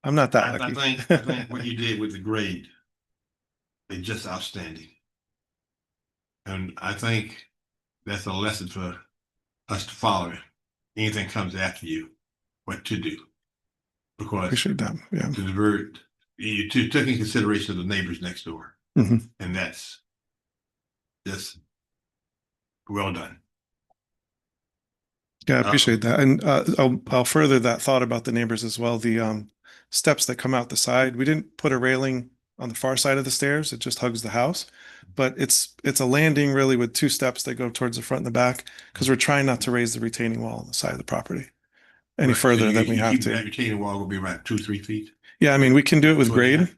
I'm not that
I
lucky.
think what you did with the grade is just outstanding. And I think that's a lesson for us to follow. Anything comes after you, what to do. Because
Appreciate that. Yeah.
it's very, you took in consideration of the neighbors next door.
Mhm.
And that's just well done.
Yeah, I appreciate that. And I'll further that thought about the neighbors as well. The steps that come out the side, we didn't put a railing on the far side of the stairs. It just hugs the house. But it's a landing really with two steps that go towards the front and the back because we're trying not to raise the retaining wall on the side of the property any
Right, so
further
you-
than we
you
have
keep
to.
That retaining wall will be around 2-3 feet.
Yeah, I mean, we can do it with
That's what you
grade.
have.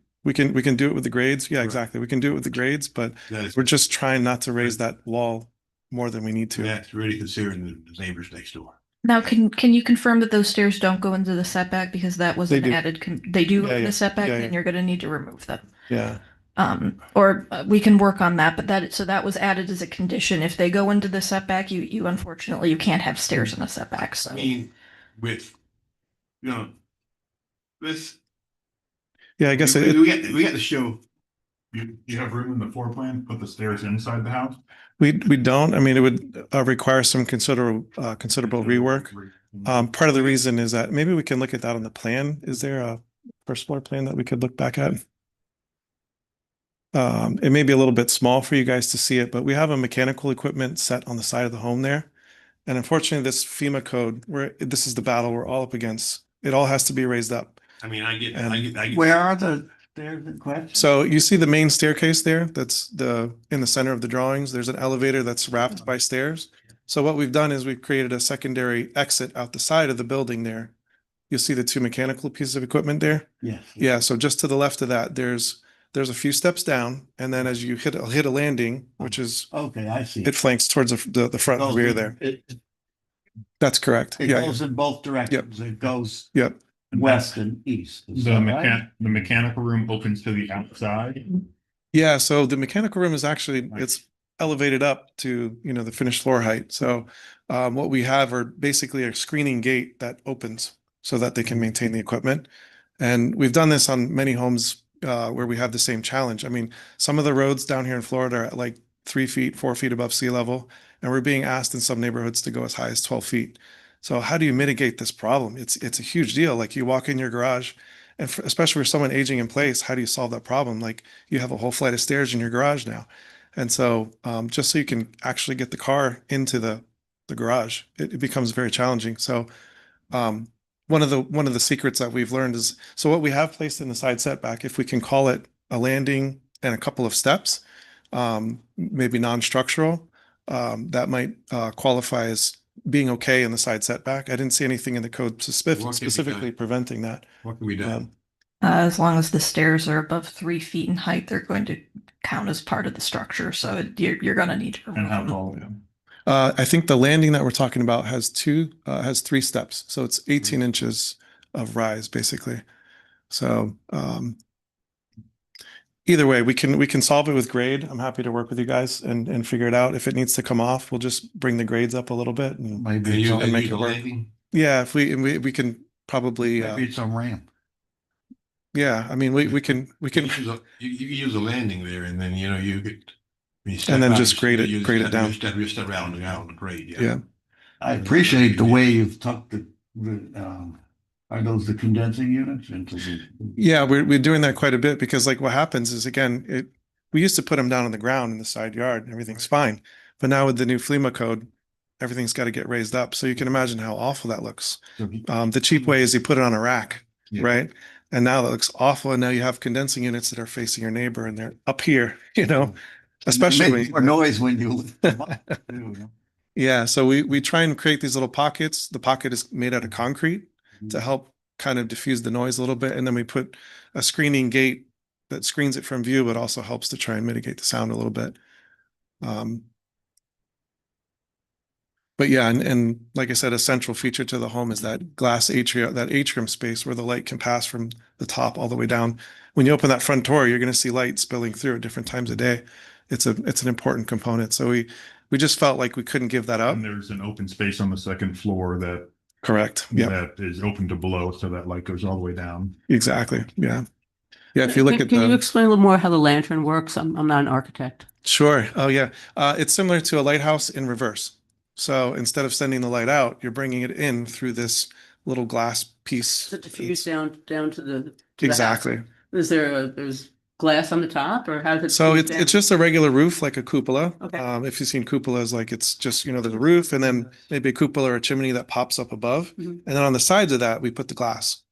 We can do it with the grades. Yeah,
Right.
exactly. We can do it with the grades, but
That is,
we're just trying not to raise that wall more than we need to.
that's really considering the neighbors next door.
Now, can you confirm that those stairs don't go into the setback because that was
They
an
do.
added, they do go
Yeah,
in
yeah.
the setback,
Yeah,
then
yeah.
you're gonna need to remove them.
Yeah.
Or we can work on that, but that was added as a condition. If they go into the setback, you unfortunately, you can't have stairs in a setback, so.
I mean, with, this,
Yeah, I guess
we got to show. You have room in the floor plan, to put the stairs inside the house?
we don't. I mean, it would require some considerable rework. Part of the reason is that maybe we can look at that on the plan. Is there a first floor plan that we could look back at? It may be a little bit small for you guys to see it, but we have a mechanical equipment set on the side of the home there. And unfortunately, this FEMA code, this is the battle we're all up against. It all has to be raised up.
I mean, I get.
Where are the stairs in question?
So you see the main staircase there, that's in the center of the drawings. There's an elevator that's wrapped by stairs. So what we've done is we've created a secondary exit out the side of the building there. You'll see the two mechanical pieces of equipment there.
Yes.
Yeah, so just to the left of that, there's a few steps down, and then as you hit a landing, which is,
Okay, I see.
it flanks towards the front and
Goes
rear
in-
there.
It
That's correct.
it
Yeah,
goes in both directions. It goes
yep.
west and east. Is that right?
The mechanical room opens to the outside.
Yeah, so the mechanical room is actually, it's elevated up to, the finished floor height. So what we have are basically a screening gate that opens so that they can maintain the equipment. And we've done this on many homes where we have the same challenge. I mean, some of the roads down here in Florida are at like 3 feet, 4 feet above sea level, and we're being asked in some neighborhoods to go as high as 12 feet. So how do you mitigate this problem? It's a huge deal. Like you walk in your garage, and especially for someone aging in place, how do you solve that problem? Like you have a whole flight of stairs in your garage now. And so just so you can actually get the car into the garage, it becomes very challenging. So one of the secrets that we've learned is, so what we have placed in the side setback, if we can call it a landing and a couple of steps, maybe non-structural, that might qualify as being okay in the side setback. I didn't see anything in the code specifically preventing that.
What can we do?
As long as the stairs are above 3 feet in height, they're going to count as part of the structure, so you're gonna need to
And
remove
how
them.
tall?
I think the landing that we're talking about has 3 steps, so it's 18 inches of rise basically. So either way, we can solve it with grade. I'm happy to work with you guys and figure it out. If it needs to come off, we'll just bring the grades up a little bit and
Maybe
and make it work.
Landing?
Yeah, if we can probably
maybe it's a ramp.
yeah, I mean we can
You use a landing there, and then you get. when you step
And then
out,
just
you
grade
step-
it-
you
grade it
step-
down.
You step around the grade.
yeah.
I appreciate the way you've tucked the are those the condensing units into the?
Yeah, we're doing that quite a bit because like what happens is, again, we used to put them down on the ground in the side yard and everything's fine. But now with the new FEMA code, everything's got to get raised up. So you can imagine how awful that looks. The cheap way is you put it on a rack,
Yeah.
right? And now that looks awful. And now you have condensing units that are facing your neighbor and they're up here, especially
Make more noise when you lift them up, too.
Yeah, so we try and create these little pockets. The pocket is made out of concrete to help kind of diffuse the noise a little bit, and then we put a screening gate that screens it from view, but also helps to try and mitigate the sound a little bit. But yeah, and like I said, a central feature to the home is that glass atrium, that atrium space where the light can pass from the top all the way down. When you open that front door, you're going to see light spilling through at different times of day. It's an important component. So we just felt like we couldn't give that up.
And there's an open space on the second floor that
Correct. Yeah.
that is open to below, so that light goes all the way down.
Exactly. Yeah. Yeah. If you look at
Can you explain a little more how the lantern works? I'm not an architect.
Sure. Oh yeah. It's similar to a lighthouse in reverse. So instead of sending the light out, you're bringing it in through this little glass piece.
Does it diffuse down to the house?
Exactly.
Is there's glass on the top, or how does it?
So
diffuse down?
it's just a regular roof, like a cupola.
Okay.
If you've seen cupolas, like it's just, there's a roof and then maybe a cupola or a chimney that pops up above.
Mhm.
And then on the sides of that, we put the glass.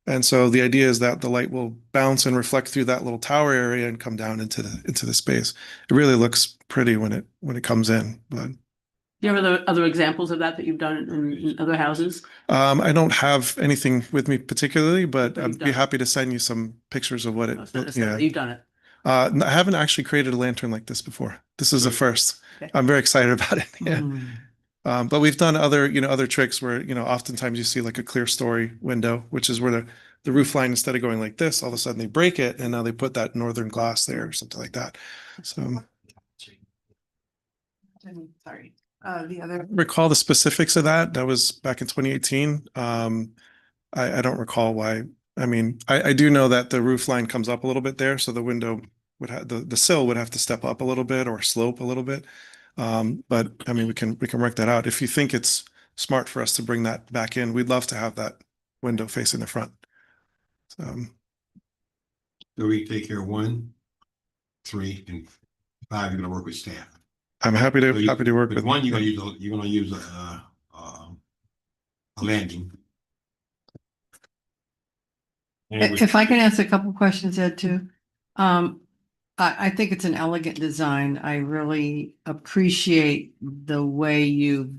And so the idea is that the light will bounce and reflect through that little tower area and come down into the space. It really looks pretty when it comes in, but
Do you have other examples of that you've done in other houses?
I don't have anything with me particularly, but
But
I'd
you've
be
done it.
happy to send you some pictures of what it, yeah.
You've done it.
I haven't actually created a lantern like this before. This is a first.
Okay.
I'm very excited about it. Yeah.
Mm.
But we've done other tricks where, oftentimes you see like a clear story window, which is where the roof line, instead of going like this, all of a sudden they break it and now they put that northern glass there or something like that. So
Sorry. The other.
recall the specifics of that. That was back in 2018. I don't recall why. I mean, I do know that the roof line comes up a little bit there, so the window would have the sill would have to step up a little bit or slope a little bit. But I mean, we can work that out. If you think it's smart for us to bring that back in, we'd love to have that window facing the front.
So we take care of 1, 3, and 5. You're gonna work with staff.
I'm happy to work
With
with
1, you're gonna use a landing. And with-
If I can ask a couple questions, Ed, too. I think it's an elegant design. I really appreciate the way you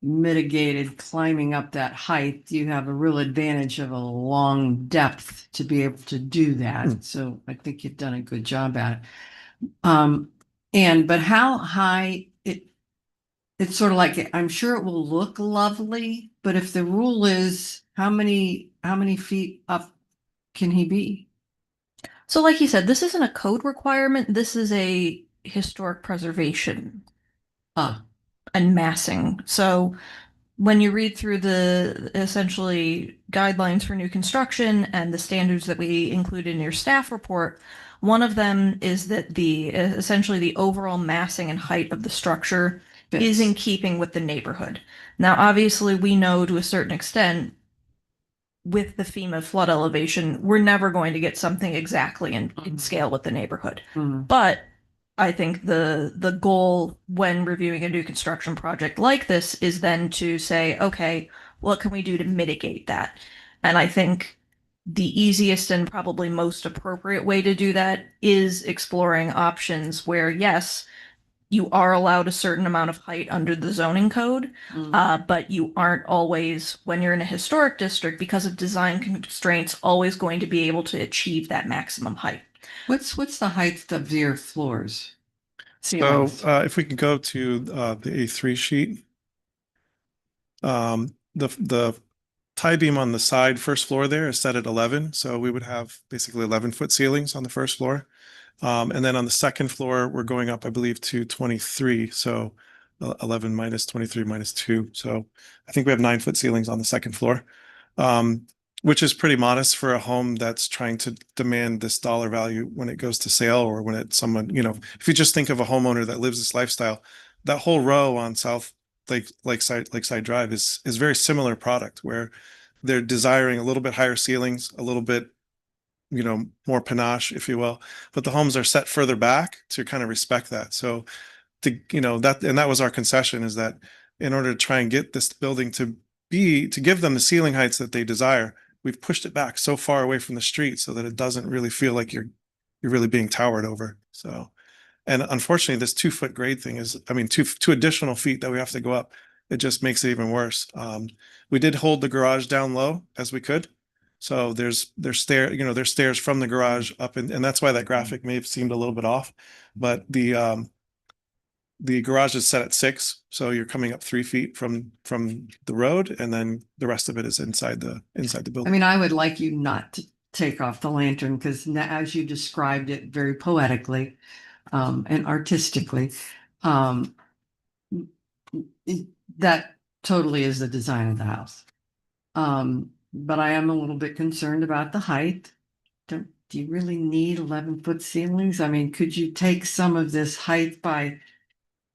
mitigated climbing up that height. You have a real advantage of a long depth to be able to do that. So I think you've done a good job at it. But how high it's sort of like, I'm sure it will look lovely, but if the rule is how many feet up can he be?
So like you said, this isn't a code requirement. This is a historic preservation and massing. So when you read through the essentially guidelines for new construction and the standards that we include in your staff report, one of them is that essentially the overall massing and height of the structure is in keeping with the neighborhood. Now, obviously, we know to a certain extent with the FEMA flood elevation, we're never going to get something exactly in scale with the neighborhood.
Mhm.
But I think the goal when reviewing a new construction project like this is then to say, okay, what can we do to mitigate that? And I think the easiest and probably most appropriate way to do that is exploring options where, yes, you are allowed a certain amount of height under the zoning code, but you aren't always, when you're in a historic district, because of design constraints, always going to be able to achieve that maximum height.
What's the height of your floors?
So
Ceilings?
if we can go to the A3 sheet, the tie beam on the side first floor there is set at 11. So we would have basically 11-foot ceilings on the first floor. And then on the second floor, we're going up, I believe, to 23. So 11 minus 23 minus 2. So I think we have 9-foot ceilings on the second floor, which is pretty modest for a home that's trying to demand this dollar value when it goes to sale, or when it's someone, if you just think of a homeowner that lives this lifestyle, that whole row on South Lakeside Drive is very similar product, where they're desiring a little bit higher ceilings, a little bit more panache, if you will, but the homes are set further back to kind of respect that. So that was our concession, is that in order to try and get this building to give them the ceiling heights that they desire, we've pushed it back so far away from the street so that it doesn't really feel like you're really being towered over. So, And unfortunately, this 2 foot grade thing is, I mean, two additional feet that we have to go up. It just makes it even worse. We did hold the garage down low as we could. So there's stairs from the garage up, and that's why that graphic may have seemed a little bit off. But the garage is set at 6, so you're coming up 3 feet from the road, and then the rest of it is inside the
I
building.
mean, I would like you not to take off the lantern because as you described it very poetically, and artistically, that totally is the design of the house. But I am a little bit concerned about the height. Do you really need 11-foot ceilings? I mean, could you take some of this height by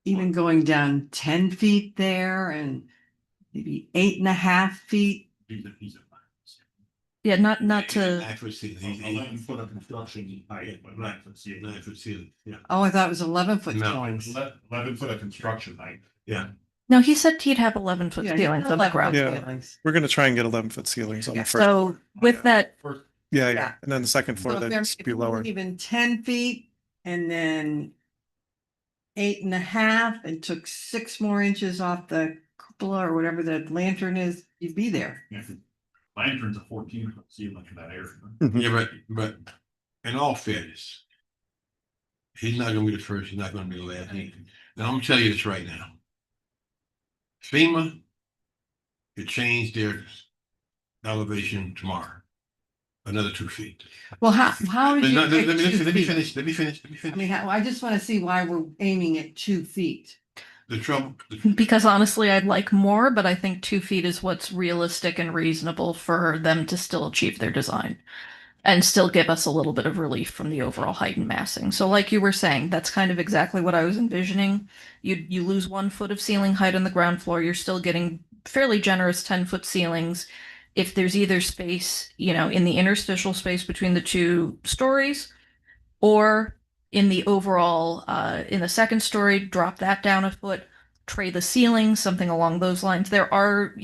even going down 10 feet there and maybe 8.5 feet?
Yeah, not to,
9-foot ceiling.
11 foot of construction height, but 9 foot ceiling.
9-foot ceiling, yeah.
Oh, I thought it was 11-foot
No.
ceilings.
11 foot of construction height.
Yeah.
no, he said he'd have 11-foot
Yeah,
ceilings on the
11
ground.
Yeah.
ceilings.
We're gonna try and get 11-foot ceilings on the first.
So with that,
Yeah,
Yeah.
and then the second floor,
So if
that's
they're
be lower.
even 10 feet and then 8.5 and took 6 more inches off the cupola or whatever the lantern is, you'd be there.
Lantern's a 14 foot ceiling in that area.
Mhm.
Yeah, but in all fairness, he's not gonna be the first, he's not gonna be the last. And I'm gonna tell you this right now. FEMA could change their elevation tomorrow, another 2 feet.
Well, how did
But
you?
no,
pick
let me
2 feet?
finish.
I mean, I just want to see why we're aiming at 2 feet.
The trouble,
because honestly, I'd like more, but I think 2 feet is what's realistic and reasonable for them to still achieve their design and still give us a little bit of relief from the overall height and massing. So like you were saying, that's kind of exactly what I was envisioning. You lose 1 foot of ceiling height on the ground floor, you're still getting fairly generous 10-foot ceilings. If there's either space, in the interstitial space between the 2 stories, or in the overall, in the second story, drop that down a foot, tray the ceiling, something along those lines. There are,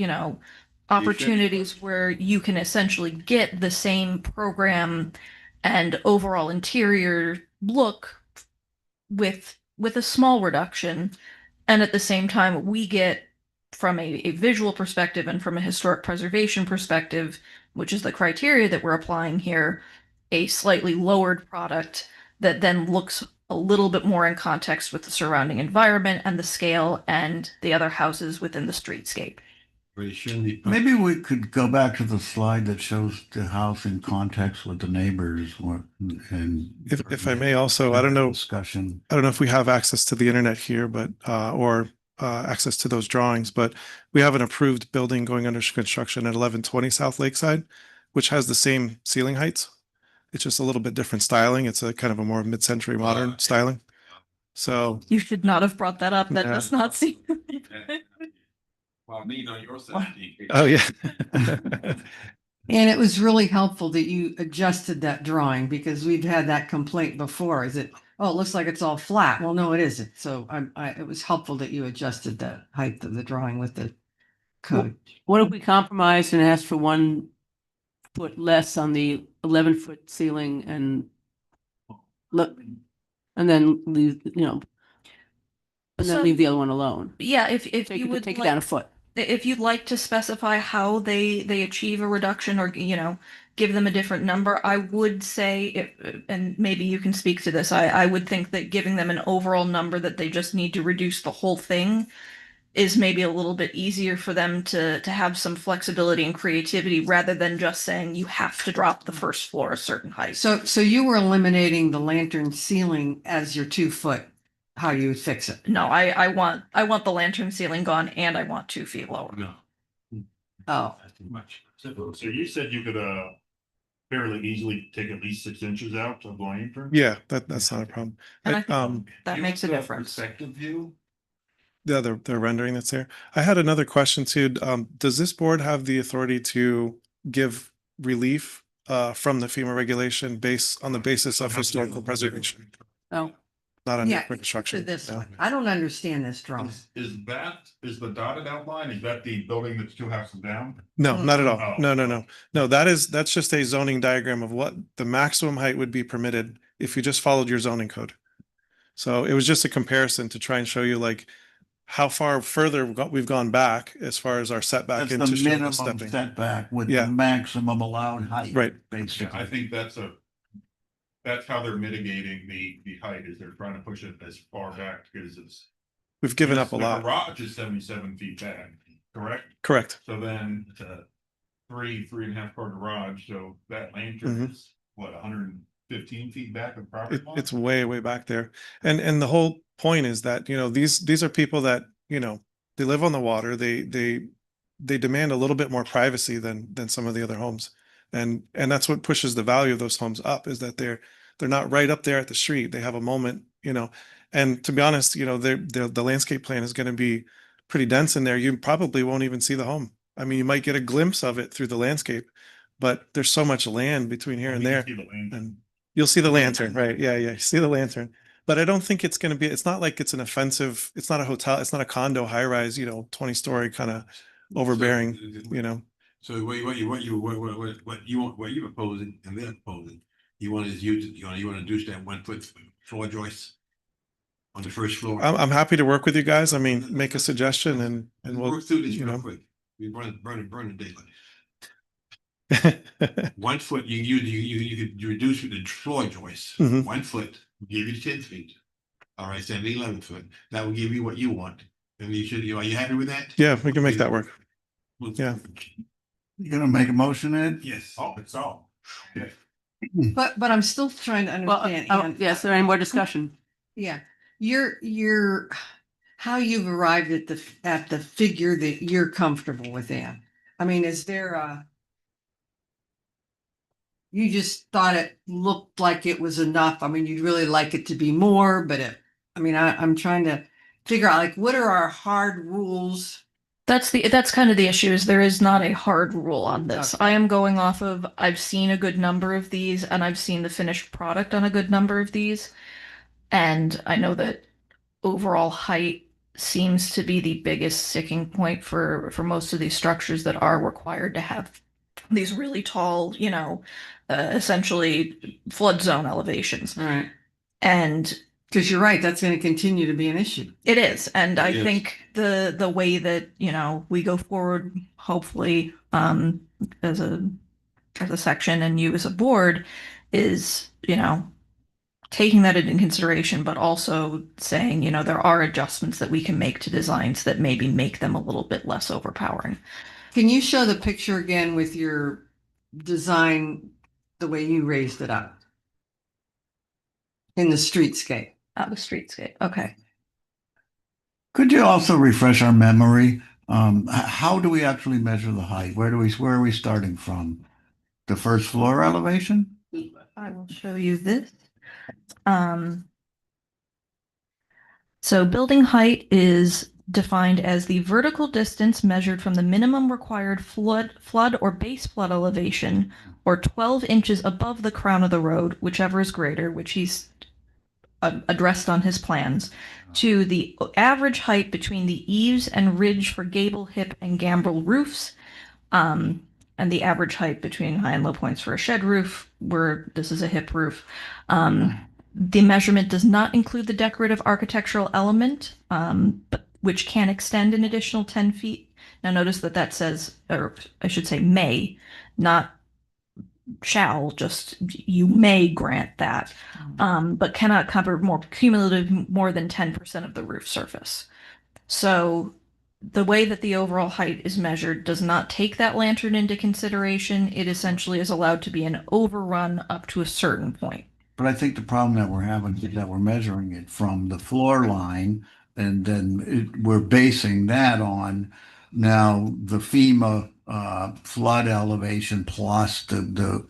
opportunities where you can essentially get the same program and overall interior look with a small reduction, and at the same time we get from a visual perspective and from a historic preservation perspective, which is the criteria that we're applying here, a slightly lowered product that then looks a little bit more in context with the surrounding environment and the scale and the other houses within the streetscape.
but it shouldn't be.
Maybe we could go back to the slide that shows the house in context with the neighbors and.
If I may also, I don't know
Discussion.
if we have access to the internet here, but or access to those drawings, but we have an approved building going under construction at 1120 South Lakeside, which has the same ceiling heights. It's just a little bit different styling. It's a kind of a more mid-century modern styling. So
You should not have brought that up. That
Yeah.
does not seem.
Well, need on your side.
oh yeah.
And it was really helpful that you adjusted that drawing because we've had that complaint before. Is it, oh, it looks like it's all flat. Well, no, it isn't. So it was helpful that you adjusted the height of the drawing with the code.
What if we compromise and ask for 1 foot less on the 11-foot ceiling and look, and then leave, and then
So-
leave the other one alone?
Yeah, if
So
you
you could
would
take it down a
like,
foot.
if you'd like to specify how they achieve a reduction or give them a different number, I would say, and maybe you can speak to this, I would think that giving them an overall number that they just need to reduce the whole thing is maybe a little bit easier for them to have some flexibility and creativity rather than just saying you have to drop the first floor a certain height.
So you were eliminating the lantern ceiling as your 2 foot, how you would fix it.
No, I want the lantern ceiling gone and I want 2 feet lower.
No,
Oh,
that's too much.
So you said you could fairly easily take at least 6 inches out of the lantern?
Yeah, that's not a problem.
And I
I-
think that makes a difference.
Perspective view.
Yeah, the rendering that's there. I had another question too. Does this board have the authority to give relief from the FEMA regulation based on the basis of historical preservation,
Oh,
not on
yeah. To
construction?
this
No.
one. I don't understand this drawing.
Is the dotted outline, is that the building that's 2 houses down?
No, not at all.
Oh.
No, that's just a zoning diagram of what the maximum height would be permitted if you just followed your zoning code. So it was just a comparison to try and show you like how far further we've gone back as far as our setback
That's
into
the
show
minimum
stepping.
setback with
Yeah.
the maximum allowed height.
Right.
Basically.
I think that's how they're mitigating the height, is they're trying to push it as far back because it's.
We've given up a
The
lot.
garage is 77 feet back, correct?
Correct.
So then it's a 3.5 car garage, so that lantern
Mhm.
is what, 115 feet back of the property line?
It's way, way back there. And the whole point is that, you know, these are people that, you know, they live on the water. They demand a little bit more privacy than some of the other homes. And that's what pushes the value of those homes up, is that they're not right up there at the street. They have a moment, you know. And to be honest, you know, the landscape plan is going to be pretty dense in there. You probably won't even see the home. I mean, you might get a glimpse of it through the landscape, but there's so much land between here and there. And you'll see the lantern, right? Yeah, yeah. You see the lantern. But I don't think it's going to be, it's not like it's an offensive, it's not a hotel, it's not a condo high rise, you know, 20-story kind of overbearing, you know.
So what you're proposing and they're proposing, you want to use, you want to do that 1 foot floor joist on the first floor?
I'm happy to work with you guys. I mean, make a suggestion and we'll,
work through this
you
real
know.
quick. We burn the daylight. 1 foot, you could reduce the floor joist,
Mhm.
1 foot, give you 10 feet. All right, 11 foot, that will give you what you want. And you should, are you happy with that?
Yeah, we can make that work. Yeah.
You gonna make a motion, Ed?
Yes.
Oh, it's all. Okay.
But I'm still trying to
Well,
understand. Ann.
yes, is there any more discussion?
Yeah, you're how you've arrived at the figure that you're comfortable with, Ann. I mean, is there you just thought it looked like it was enough? I mean, you'd really like it to be more, but I'm trying to figure out, like, what are our hard rules?
That's kind of the issue, is there is not a hard rule on this.
Okay.
I am going off of, I've seen a good number of these and I've seen the finished product on a good number of these. And I know that overall height seems to be the biggest sticking point for most of these structures that are required to have these really tall, essentially flood zone elevations.
All right,
And
because you're right, that's going to continue to be an issue.
it is. And I
It is.
think the way that, we go forward, hopefully, as a section and you as a board is, taking that into consideration, but also saying, there are adjustments that we can make to designs that maybe make them a little bit less overpowering.
Can you show the picture again with your design, the way you raised it up in the streetscape?
The streetscape. Okay.
Could you also refresh our memory? How do we actually measure the height? Where are we starting from? The first floor elevation?
I will show you this. So building height is defined as the vertical distance measured from the minimum required flood or base flood elevation, or 12 inches above the crown of the road, whichever is greater, which he's addressed on his plans, to the average height between the eaves and ridge for gable, hip, and gambrel roofs, and the average height between high and low points for a shed roof, where this is a hip roof. The measurement does not include the decorative architectural element, but which can extend an additional 10 feet. Now notice that says, or I should say may, not shall, just you may grant that, but cannot cover more than 10% of the roof surface. So the way that the overall height is measured does not take that lantern into consideration. It essentially is allowed to be an overrun up to a certain point.
But I think the problem that we're having is that we're measuring it from the floor line, and then we're basing that on now the FEMA flood elevation plus the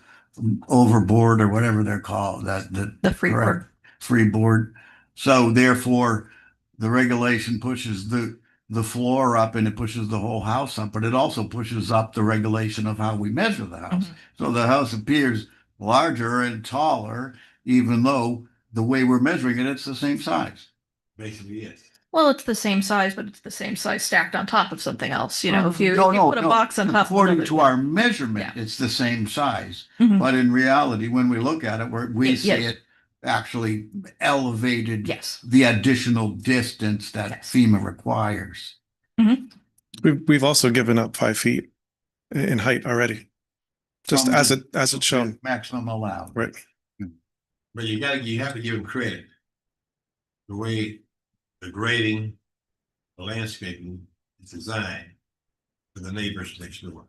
overboard or whatever they're called,
The freeboard.
Freeboard. So therefore, the regulation pushes the floor up and it pushes the whole house up, but it also pushes up the regulation of how we measure the house.
Mhm.
So the house appears larger and taller, even though the way we're measuring it, it's the same size.
Basically, yes.
Well, it's the same size, but it's the same size stacked on top of something else. If you
No,
put a box on top of
according
another,
to our measurement,
Yeah.
it's the same size.
Mhm.
But in reality, when we look at it, we see
Yes.
it actually elevated
Yes.
the additional distance that
Yes.
FEMA requires.
We've also given up 5 feet in height already, just
From
as
the-
it's shown,
Maximum allowed.
right?
But you have to give them credit. The way the grading, the landscaping is designed for the neighbors next door.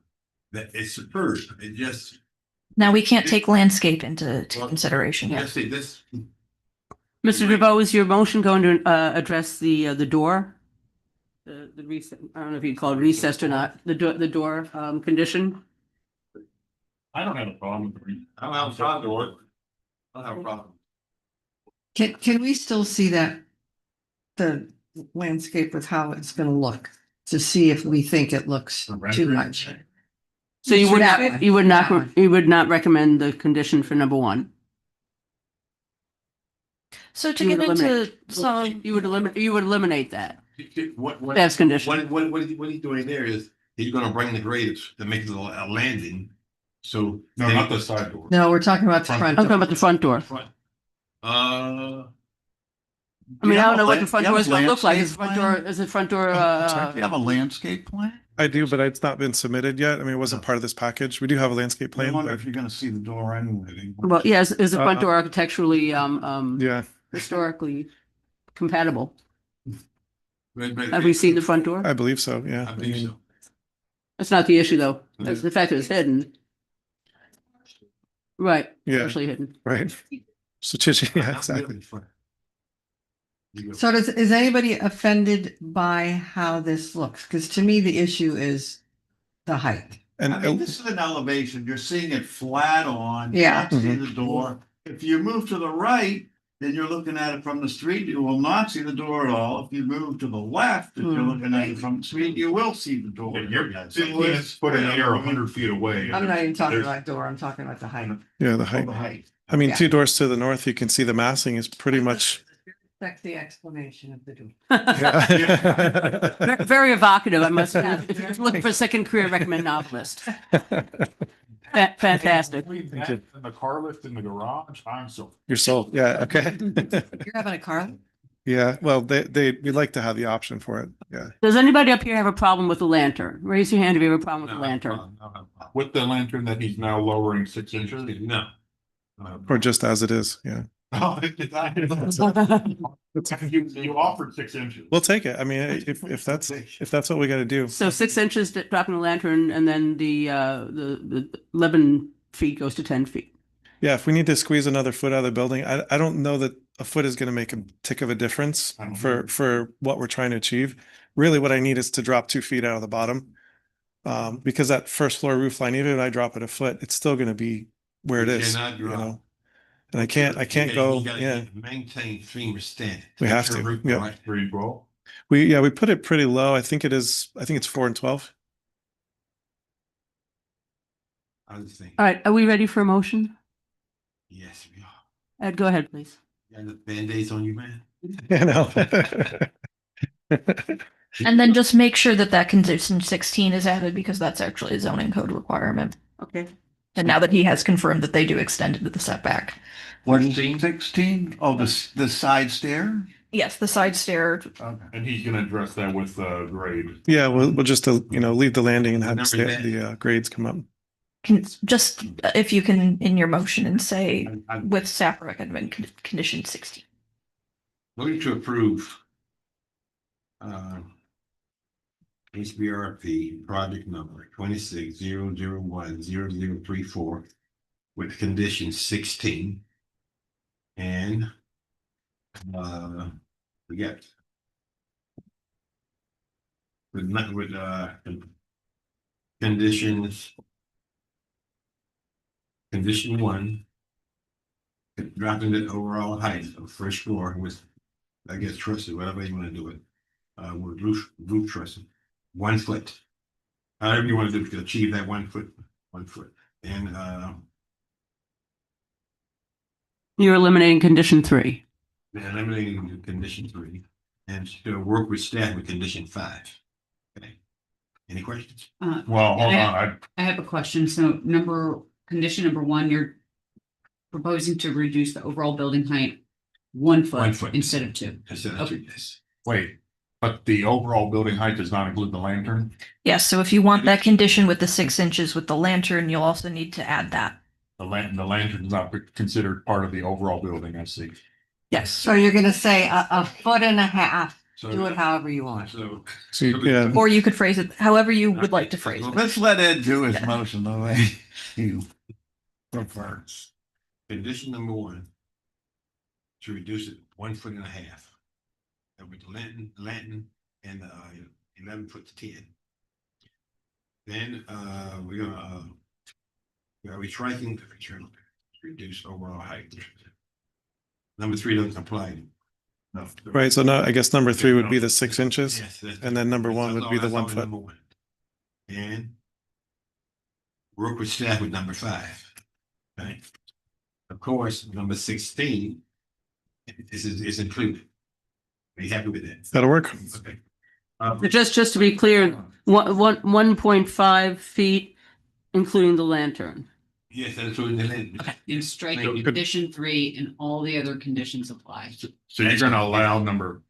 That it's superb. It just,
Now we can't take landscape into
Well,
consideration yet.
just see this.
Mr. DeVoe, is your motion going to address the door? The recess, I don't know if you call it recessed or not, the door condition?
I don't have a problem with it.
I don't have a problem with it. I don't have a problem.
Can we still see that? The landscape with how it's gonna look, to see if we think it looks too much.
So you would
That
not,
one.
you would
That
not,
one.
you would not recommend the condition for number one?
So to
You
get
would
into
eliminate-
some,
You would eliminate that.
What?
That's condition.
What he's doing there is, he's gonna bring the grade to make it a landing, so.
No, not the side door.
No, we're talking about the
I'm
front.
talking about the front door.
Front.
I mean, I don't know what the front door is
Do you
gonna
have a
look like.
landscape
Is the front door,
Do you have a landscape plan?
I do, but it's not been submitted yet. I mean, it wasn't part of this package. We do have a landscape
I
plan,
wonder
but
if you're gonna see the door anyway.
well, yes, is the front
Uh,
door architecturally,
yeah,
historically compatible?
but-
Have we seen the front door?
I believe so. Yeah.
I believe so.
That's not the issue, though. That's the fact that it's hidden. Right,
Yeah.
partially hidden.
Right. So, yeah, exactly.
So is anybody offended by how this looks? Because to me, the issue is the height.
And
I mean, this is an elevation, you're seeing it flat on.
Yeah.
Not see the door. If you move to the right, then you're looking at it from the street, you will not see the door at all. If you move to the left, if you're looking at it from the street, you will see the door.
You're 15 foot in the air, 100 feet away.
I'm not even talking
There's-
about door, I'm talking about the height.
yeah, the
Oh,
height.
the height.
I mean,
Yeah.
2 doors to the north, you can see the massing is pretty much.
Sexy explanation of the door.
Yeah.
Very evocative, I must have. If you're looking for a second career, recommend novelist. Fantastic.
Leave that in the car lift in the garage, I'm so.
You're sold. Yeah. Okay.
You're having a car?
Yeah. Well, we like to have the option for it. Yeah.
Does anybody up here have a problem with the lantern? Raise your hand if you have a problem with the lantern.
With the lantern that he's now lowering 6 inches.
No.
Or just as it is. Yeah.
Oh, you offered 6 inches.
We'll take it. I mean, if that's what we got to do.
So 6 inches dropping the lantern and then the 11 feet goes to 10 feet.
Yeah. If we need to squeeze another foot out of the building, I don't know that a foot is going to make a tick of a difference
I don't
for what we're trying to achieve. Really, what I need is to drop 2 feet out of the bottom. Because that first floor roof line, even if I drop it a foot, it's still going to be where it
You
is.
cannot
You
drop.
know, and I can't go.
You gotta
Yeah,
maintain FEMA standard.
We have to,
Roof,
yeah.
right?
312.
we put it pretty low. I think it's 4 and 12.
I was thinking,
All right, are we ready for a motion?
yes, we are.
Ed, go ahead, please.
You got the Band-Aids on you, man?
You know.
and then just make sure that condition 16 is added because that's actually a zoning code requirement.
Okay.
And now that he has confirmed that they do extend into the setback.
What is 16? Oh, the side stair?
Yes, the side stair.
Okay.
And he's gonna address that with grade.
Yeah, we'll just leave the landing and have
Number
the grades come up.
Can just if you can in your motion and say
I
with staff recommend condition 16.
Voting to approve. HBRP project number 26-001-0034 with condition 16. And we got with conditions. Condition 1. Dropping the overall height of first floor with, I guess, trusses, whatever you want to do it. With roof trussing, 1 foot. However you want to do to achieve that 1 foot, 1 foot. And
You're eliminating condition 3.
eliminating condition 3 and to work with staff with condition 5. Okay. Any questions?
Well, hold on,
I have a question. So condition number 1, proposing to reduce the overall building height 1 foot,
1 foot.
instead of 2.
Instead of 2, yes.
Wait, but the overall building height does not include the lantern?
Yes, so if you want that condition with the 6 inches with the lantern, you'll also need to add that.
The lantern is not considered part of the overall building, I see.
Yes.
So you're gonna say a foot and a half,
So
do it however you want.
So
So yeah,
Or you could phrase it however you would like to phrase it.
Let's let Ed do his motion the way you prefer.
condition number 1, to reduce it 1.5 foot. And with the lantern and 11 foot to 10. Then we're gonna we are retracting the return, reduce overall height. Number 3 doesn't apply. No.
right. So now I guess number 3 would be the 6 inches.
Yes,
And then number 1 would be the 1 foot.
Number 1. And work with staff with number 5. Right. Of course, number 16 is included. Are you happy with that?
That'll work.
Okay.
Just to be clear, 1.5 feet, including the lantern.
Yes, that's what the land.
Okay, you strike
Thank you.
condition 3 and all the other conditions apply.
So you're gonna allow number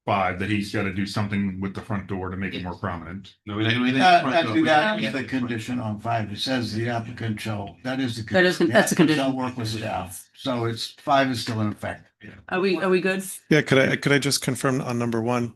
5 that he's gotta do something with the front door to make it more prominent.
No, we're not doing that.
Actually, that is the condition on 5. It says the applicant shall, that is the.
That's a
the applicant
condition.
Shall work with staff. So it's 5 is still in effect.
Are we good?
Yeah, could I just confirm on number 1?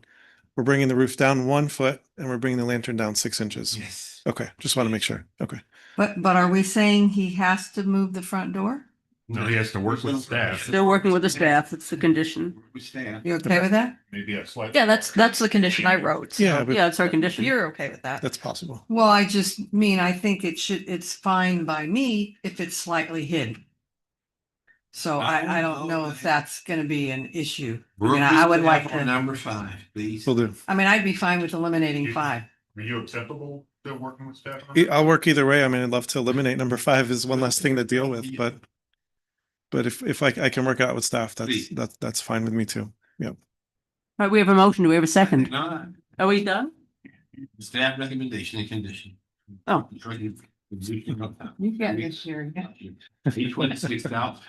We're bringing the roof down 1 foot and we're bringing the lantern down 6 inches.
Yes.
Okay, just want to make sure. Okay.
But are we saying he has to move the front door?
No, he has to work with staff.
Still working with the staff. It's the condition.
Work with staff.
You okay with that?
Maybe a slight.
Yeah, that's the condition I wrote. so
Yeah, but
Yeah, it's our condition.
You're okay with that.
that's possible.
Well, I just mean, I think it's fine by me if it's slightly hidden. So I don't know if that's gonna be an issue.
Work with
I would
staff
like
on
to,
number 5, please.
Will do.
I mean, I'd be fine with eliminating 5.
Are you acceptable to working with staff?
I'll work either way. I mean, I'd love to eliminate number 5 is one less thing to deal with, but if I can work out with staff,
Please.
that's fine with me too.
All right, we have a motion. Do we have a second?
No,
Are we done?
staff recommendation and condition.
Oh.
You got this here.
E26 South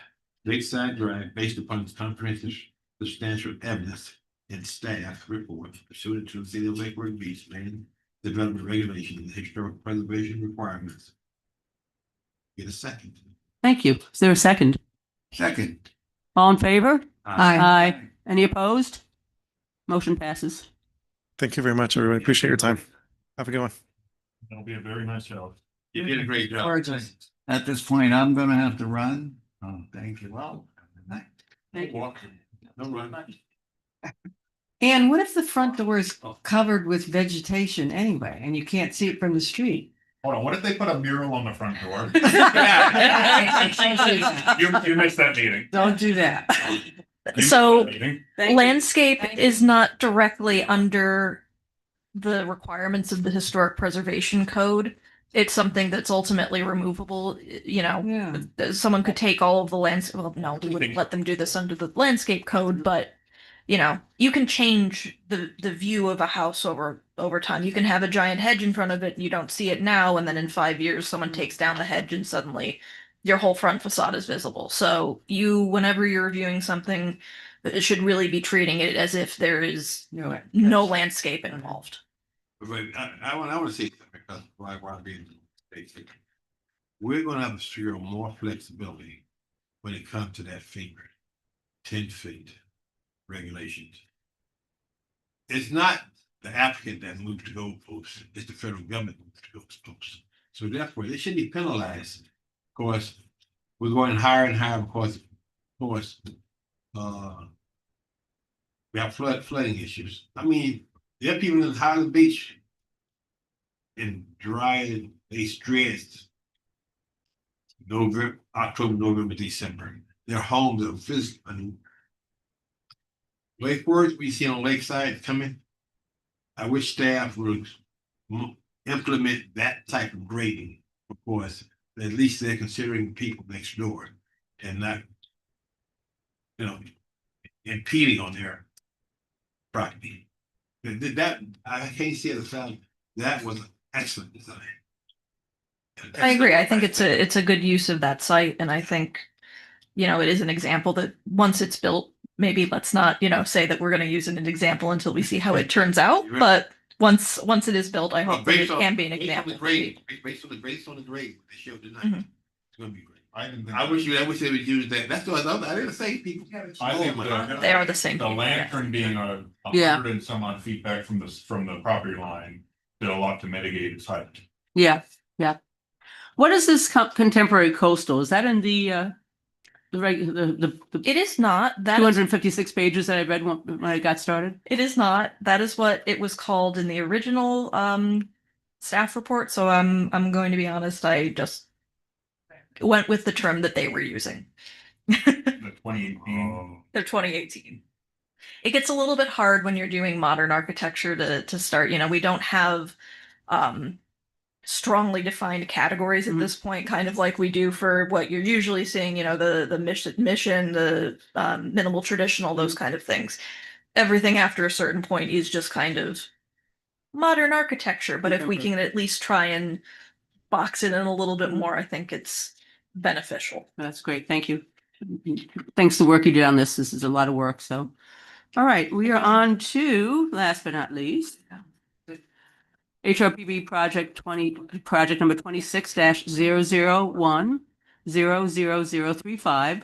Lakeside Drive, based upon comprehensive substantial evidence and staff report pursuant to the City of Lake Worth Beach land development regulations and historic preservation requirements. Get a second.
Thank you. Is there a second?
Second.
All in favor?
Aye.
Aye. Any opposed? Motion passes.
Thank you very much, everybody. Appreciate your time. Have a good one.
It'll be a very nice job.
You did a great job.
Gorgeous.
At this point, I'm gonna have to run. Thank you all. Good night.
Thank you.
No run.
And what if the front door is covered with vegetation anyway, and you can't see it from the street?
Hold on, what if they put a mural on the front door? You missed that meeting.
Don't do that.
You
So
missed that meeting.
Thank you.
landscape is not directly under the requirements of the historic preservation code. It's something that's ultimately removable, you know.
Yeah.
Someone could take all of the lands, well, no, we wouldn't let them do this under the landscape code, but you know, you can change the view of a house over time. You can have a giant hedge in front of it, and you don't see it now, and then in 5 years someone takes down the hedge and suddenly your whole front facade is visible. So you, whenever you're reviewing something, it should really be treating it as if there is no landscape involved.
But I want to say something because I want to be basic. We're going to have to figure out more flexibility when it comes to that finger, 10 feet regulations. It's not the applicant that moved the goalposts, it's the federal government that moved the goalposts. So therefore, they should be penalized. Of course, we're going higher and higher because, we have flooding issues. I mean, there are people in Highland Beach in dry, they stressed November, October, November, December. Their homes are physical. I mean, Lake Worth, we see on Lakeside coming. I wish staff would implement that type of grading, of course. At least they're considering people next door and not, you know, impeding on their property. That I can't see the fact that was an excellent design.
I agree. I think it's a good use of that site, and I think it is an example that once it's built, maybe let's not, say that we're going to use it as an example until we see how it turns out.
You're right.
But once it is built, I hope that it
Based on-
can be an
based on the
example.
grade, based on the grade they showed tonight,
Mhm.
it's gonna be great.
I didn't think.
I wish they would use that. That's what I didn't say people.
I think
They are the same.
the
people, yeah.
lantern being a
Yeah.
100 and some odd feet back from the property line did a lot to mitigate its height.
Yeah, yeah. What is this contemporary coastal? Is that in the
It is not. That
two
is,
hundred and 56 pages that I read when I got started?
it is not. That is what it was called in the original staff report. So I'm going to be honest. I just went with the term that they were using.
The 2018.
They're 2018. It gets a little bit hard when you're doing modern architecture to start. We don't have strongly defined categories at this point, kind of like we do for what you're usually seeing, the mission, the minimal traditional, those kind of things. Everything after a certain point is just kind of modern architecture. But if we can at least try and box it in a little bit more, I think it's beneficial.
That's great. Thank you. Thanks to the work you did on this. This is a lot of work. So, all right, we are on to, last but not least, Hrpb project number 26-001-00035.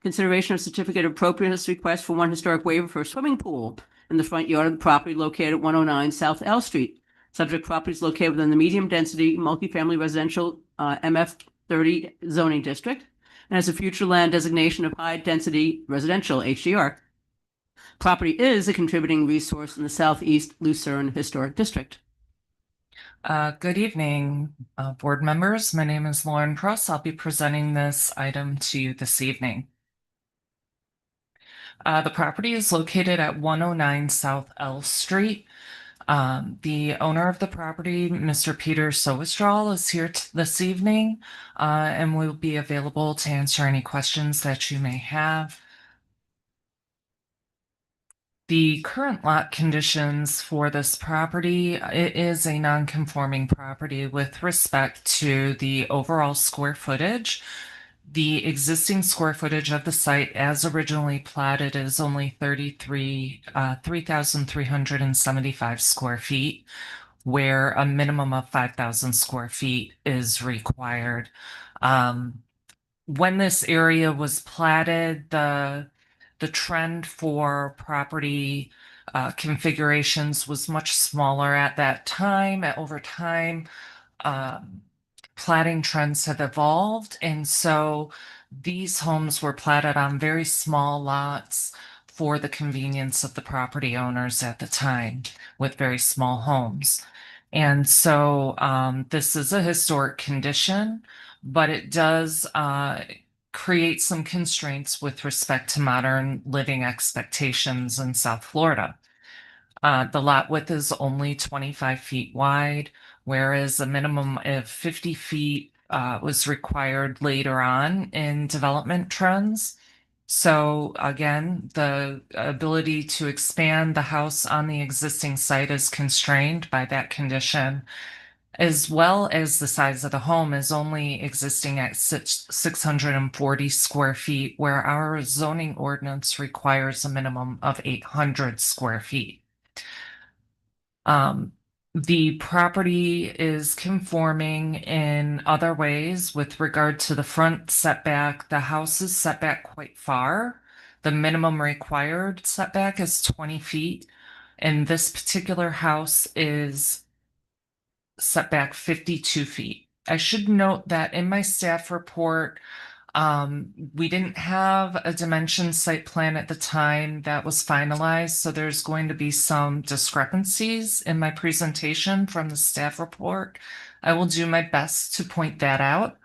Consideration of certificate of appropriateness request for one historic waiver for a swimming pool in the front yard of the property located at 109 South L Street. Subject property is located within the medium density multifamily residential MF 30 zoning district and has a future land designation of high density residential HDR. Property is a contributing resource in the Southeast Lucerne Historic District.
Good evening, board members. My name is Lauren Pross. I'll be presenting this item to you this evening. The property is located at 109 South L Street. The owner of the property, Mr. Peter Sowistral, is here this evening and will be available to answer any questions that you may have. The current lot conditions for this property, it is a non-conforming property with respect to the overall square footage. The existing square footage of the site as originally platted is only 3,375 square feet, where a minimum of 5,000 square feet is required. When this area was platted, the trend for property configurations was much smaller at that time. Over time, platting trends have evolved, and so these homes were platted on very small lots for the convenience of the property owners at the time with very small homes. And so this is a historic condition, but it does create some constraints with respect to modern living expectations in South Florida. The lot width is only 25 feet wide, whereas a minimum of 50 feet was required later on in development trends. So again, the ability to expand the house on the existing site is constrained by that condition, as well as the size of the home is only existing at 640 square feet, where our zoning ordinance requires a minimum of 800 square feet. The property is conforming in other ways with regard to the front setback. The house is set back quite far. The minimum required setback is 20 feet, and this particular house is set back 52 feet. I should note that in my staff report, we didn't have a dimension site plan at the time that was finalized, so there's going to be some discrepancies in my presentation from the staff report. I will do my best to point that out.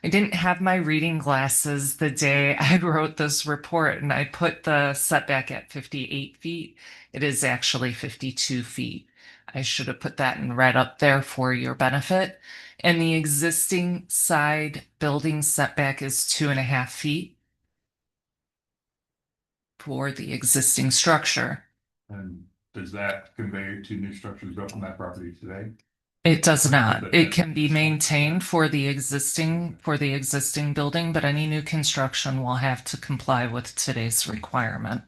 I didn't have my reading glasses the day I wrote this report, and I put the setback at 58 feet. It is actually 52 feet. I should have put that in red up there for your benefit. And the existing side building setback is 2.5 feet for the existing structure.
And does that convey to new structures built on that property today?
It does not. It can be maintained for the existing building, but any new construction will have to comply with today's requirement.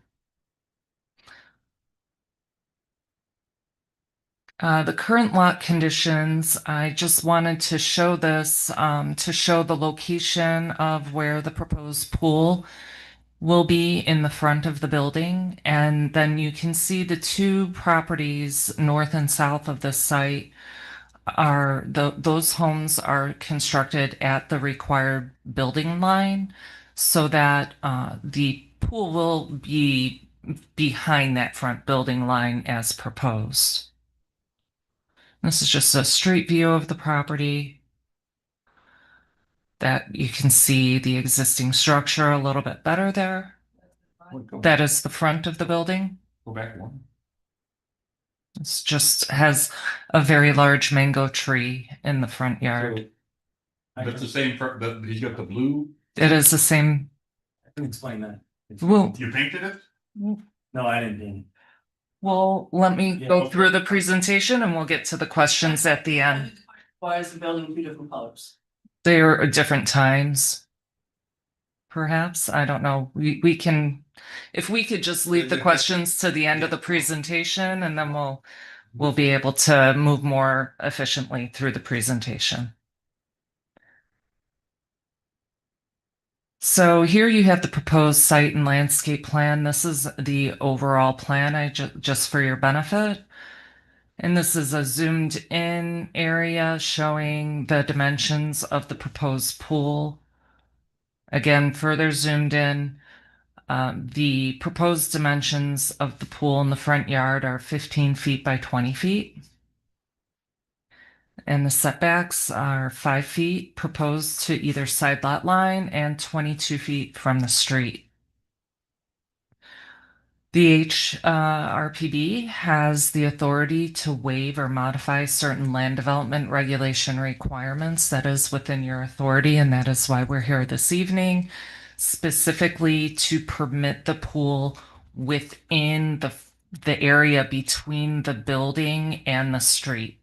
The current lot conditions, I just wanted to show this to show the location of where the proposed pool will be in the front of the building. And then you can see the two properties north and south of this site are those homes are constructed at the required building line so that the pool will be behind that front building line as proposed. This is just a street view of the property that you can see the existing structure a little bit better there. That is the front of the building.
Go back one.
It's just has a very large mango tree in the front yard.
That's the same, he's got the blue.
It is the same.
I can explain that.
Well,
You painted it?
No, I didn't paint
well, let me
Yeah,
go
okay.
through the presentation and we'll get to the questions at the end.
Why is the building two different colors?
They are at different times. Perhaps, I don't know. We can, if we could just leave the questions to the end of the presentation and then we'll be able to move more efficiently through the presentation. So here you have the proposed site and landscape plan. This is the overall plan, just for your benefit. And this is a zoomed in area showing the dimensions of the proposed pool. Again, further zoomed in, the proposed dimensions of the pool in the front yard are 15 feet by 20 feet. And the setbacks are 5 feet proposed to either side lot line and 22 feet from the street. The Hrpb has the authority to waive or modify certain land development regulation requirements. That is within your authority, and that is why we're here this evening, specifically to permit the pool within the area between the building and the street.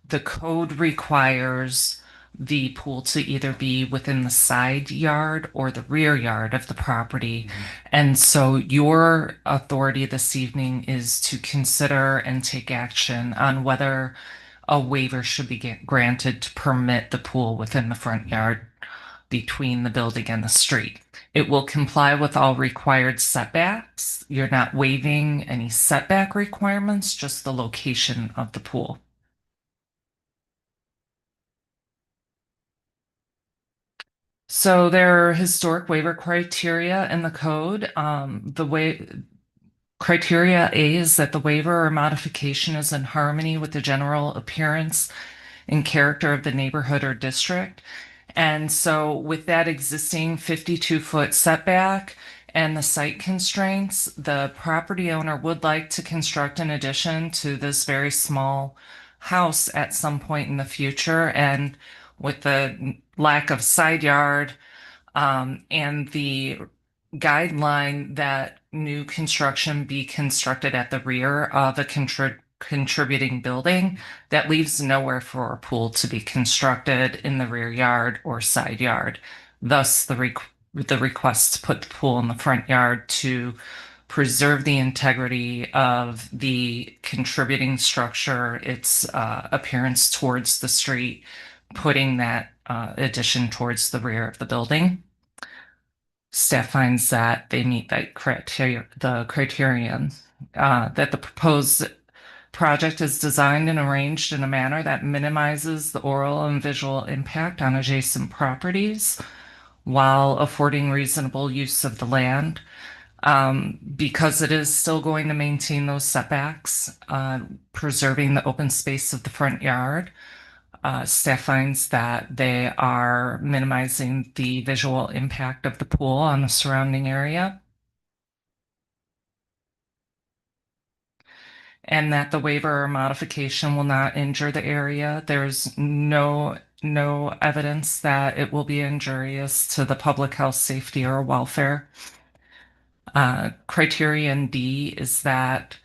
The code requires the pool to either be within the side yard or the rear yard of the property. And so your authority this evening is to consider and take action on whether a waiver should be granted to permit the pool within the front yard between the building and the street. It will comply with all required setbacks. You're not waiving any setback requirements, just the location of the pool. So there are historic waiver criteria in the code. Criteria A is that the waiver or modification is in harmony with the general appearance and character of the neighborhood or district. And so with that existing 52-foot setback and the site constraints, the property owner would like to construct an addition to this very small house at some point in the future. And with the lack of side yard and the guideline that new construction be constructed at the rear of a contributing building, that leaves nowhere for a pool to be constructed in the rear yard or side yard. Thus, the request to put the pool in the front yard to preserve the integrity of the contributing structure, its appearance towards the street, putting that addition towards the rear of the building. Staff finds that they meet that criteria, the criterion that the proposed project is designed and arranged in a manner that minimizes the oral and visual impact on adjacent properties while affording reasonable use of the land. Because it is still going to maintain those setbacks, preserving the open space of the front yard. Staff finds that they are minimizing the visual impact of the pool on the surrounding area. And that the waiver or modification will not injure the area. There's no evidence that it will be injurious to the public health, safety, or welfare. Criterion D is that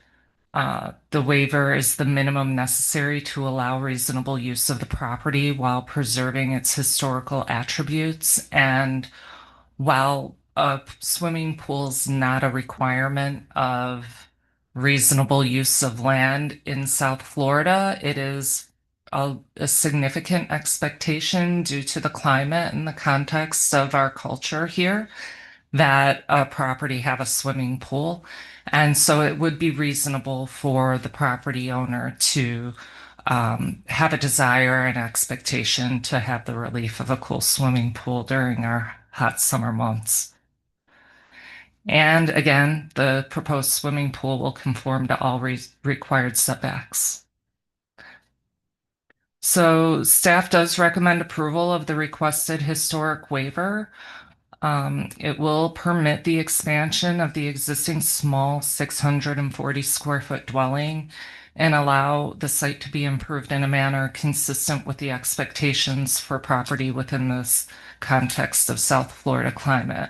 The waiver is the minimum necessary to allow reasonable use of the property while preserving its historical attributes. And while a swimming pool is not a requirement of reasonable use of land in South Florida, it is a significant expectation due to the climate and the context of our culture here that a property have a swimming pool. And so it would be reasonable for the property owner to have a desire and expectation to have the relief of a cool swimming pool during our hot summer months. And again, the proposed swimming pool will conform to all required setbacks. So staff does recommend approval of the requested historic waiver. It will permit the expansion of the existing small 640 square foot dwelling and allow the site to be improved in a manner consistent with the expectations for property within this context of South Florida climate.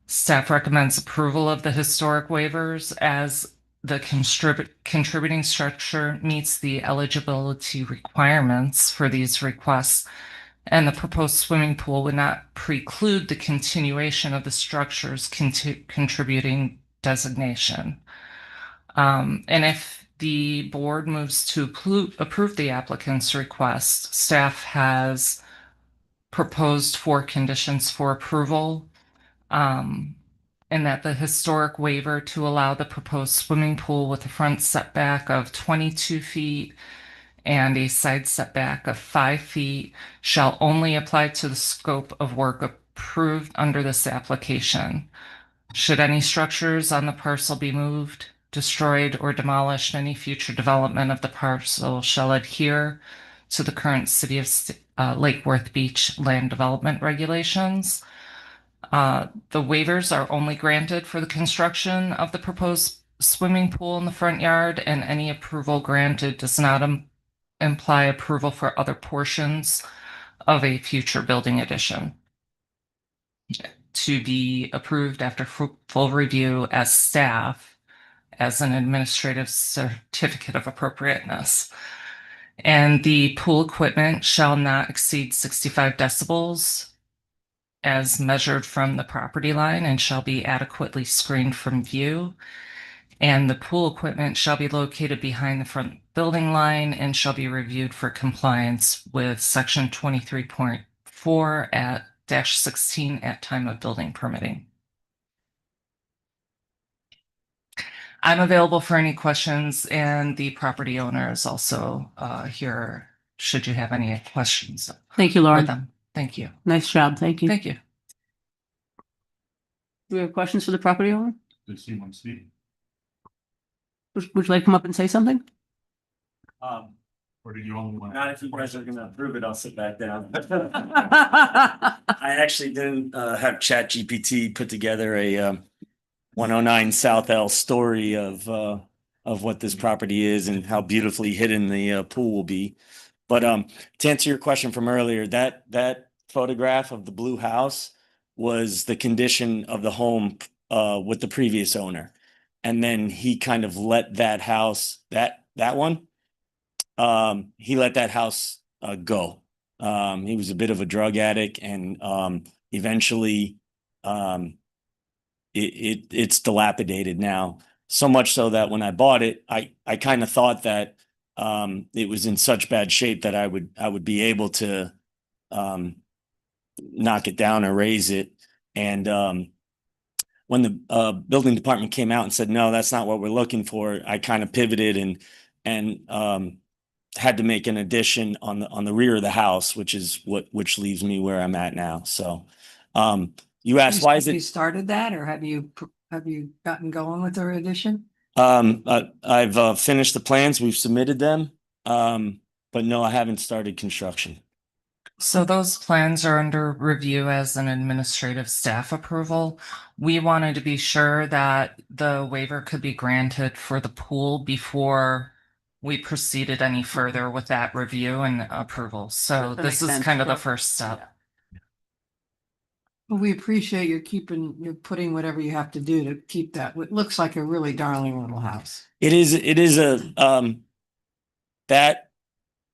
Staff recommends approval of the historic waivers as the contributing structure meets the eligibility requirements for these requests, and the proposed swimming pool would not preclude the continuation of the structure's contributing designation. And if the board moves to approve the applicant's request, staff has proposed 4 conditions for approval. And that the historic waiver to allow the proposed swimming pool with a front setback of 22 feet and a side setback of 5 feet shall only apply to the scope of work approved under this application. Should any structures on the parcel be moved, destroyed, or demolished, any future development of the parcel shall adhere to the current City of Lake Worth Beach land development regulations. The waivers are only granted for the construction of the proposed swimming pool in the front yard, and any approval granted does not imply approval for other portions of a future building addition. To be approved after full review as staff as an administrative certificate of appropriateness. And the pool equipment shall not exceed 65 decibels as measured from the property line and shall be adequately screened from view. And the pool equipment shall be located behind the front building line and shall be reviewed for compliance with section 23.4 at -16 at time of building permitting. I'm available for any questions, and the property owner is also here should you have any questions.
Thank you,
For
Lauren.
them. Thank you.
Nice job. Thank you.
Thank you.
Do we have questions for the property owner?
Does he want to speak?
Would you like to come up and say something?
Or did you only want?
Not if you guys are gonna approve it, I'll sit back down. I actually didn't have ChatGPT put together a 109 South L story of what this property is and how beautifully hidden the pool will be. But to answer your question from earlier, that photograph of the blue house was the condition of the home with the previous owner. And then he kind of let that house, that one, he let that house go. He was a bit of a drug addict, and eventually it's dilapidated now. So much so that when I bought it, I kind of thought that it was in such bad shape that I would be able to knock it down or raise it. And when the building department came out and said, no, that's not what we're looking for, I kind of pivoted and had to make an addition on the rear of the house, which leaves me where I'm at now. So you asked, why is
Have you
it?
started that, or have you gotten going with the addition?
I've finished the plans. We've submitted them. But no, I haven't started construction.
So those plans are under review as an administrative staff approval. We wanted to be sure that the waiver could be granted for the pool before we proceeded any further with that review and approval. So
That
this
makes
is
sense.
kind of the
Sure.
first step.
Well, we appreciate you're putting whatever you have to do to keep that. It looks like a really darling little house.
It is that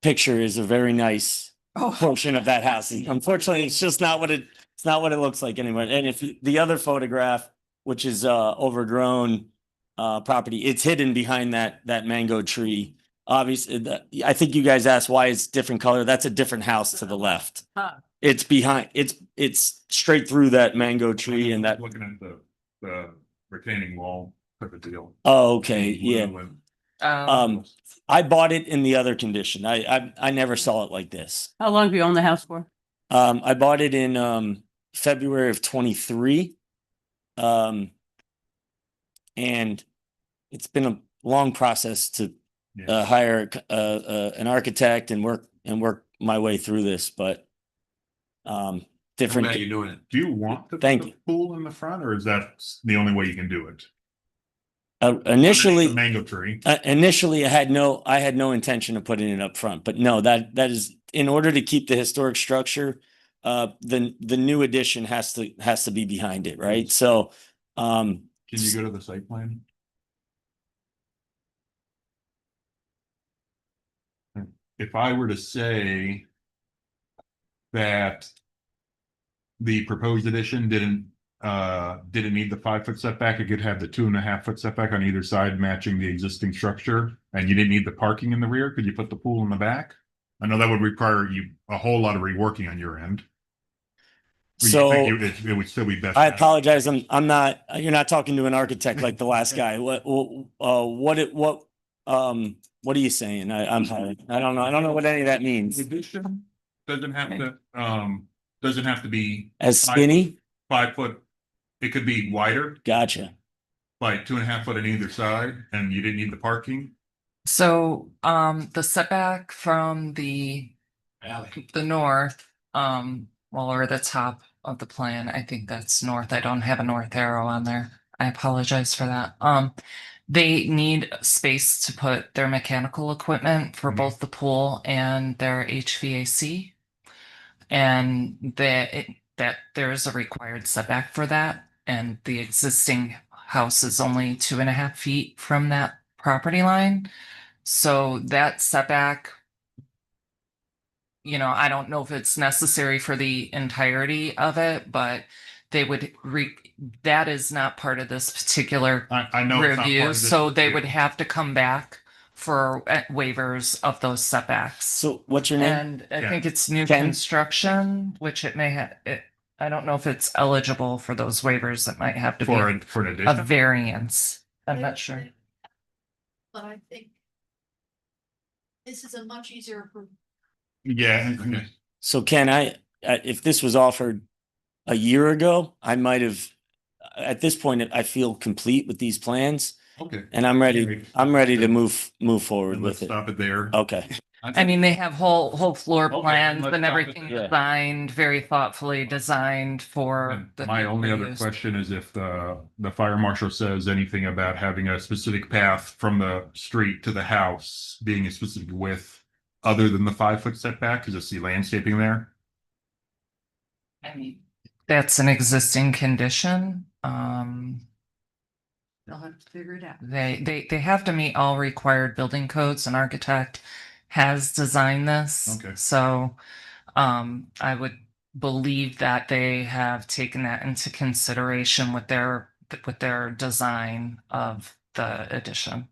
picture is a very nice
Oh,
portion of that house. Unfortunately, it's just not it's not what it looks like anymore. And if the other photograph, which is overgrown property, it's hidden behind that mango tree. Obviously, I think you guys asked why it's different color. That's a different house to the left. It's behind, it's straight through that mango tree and that.
Looking at the retaining wall type of deal.
Oh, okay, yeah.
Um,
I bought it in the other condition. I never saw it like this.
How long have you owned the house for?
I bought it in February of 23. And it's been a long process to hire an architect and work my way through this, but different.
How you're doing it.
Do you want the
Thank you.
pool in the front, or is that the only way you can do it?
Initially,
The mango tree.
initially I had no intention of putting it up front, but no, that is in order to keep the historic structure. The new addition has to be behind it, right? So,
Can you go to the site plan? If I were to say that the proposed addition didn't need the 5-foot setback, it could have the 2.5-foot setback on either side matching the existing structure, and you didn't need the parking in the rear, could you put the pool in the back? I know that would require you a whole lot of reworking on your end.
So
it would still be best.
I apologize. I'm not. You're not talking to an architect like the last guy. What are you saying? I'm sorry. I don't know. I don't know what any of that means.
Addition doesn't have to be
As skinny.
5 foot. It could be wider,
Gotcha.
like 2.5 foot on either side, and you didn't need the parking.
so, the setback from the north, or the top of the plan, I think that's north. I don't have a north arrow on there. I apologize for that. They need space to put their mechanical equipment for both the pool and their HVAC. And that there is a required setback for that. And the existing house is only 2.5 feet from that property line. So that setback, I don't know if it's necessary for the entirety of it, but they would that is not part of this particular
I know it's not part
review.
of this
So they
review.
would have to come back for waivers of those setbacks.
So what's your name?
And I
Ken.
think it's new
Ken?
construction, which it may have, I don't know if it's eligible for those waivers. It might have to
For
be
an
a
addition.
variance. I'm not sure.
But I think this is a much easier.
Yeah. Okay.
So Ken, if this was offered a year ago, I might have. At this point, I feel complete with these plans,
Okay.
and I'm ready. I'm ready to move forward
Let's
with it.
stop it there.
Okay.
I mean, they have whole floor
Okay,
plans
let's
and
stop it
everything
there.
designed, very thoughtfully designed for
And
the.
my only other
use.
question is if the fire marshal says anything about having a specific path from the street to the house being a specific width other than the 5-foot setback, because I see landscaping there.
I mean, that's an existing condition.
they'll have to figure it out.
They have to meet all required building codes. An architect has designed this.
Okay.
So, I would believe that they have taken that into consideration with their design of the addition.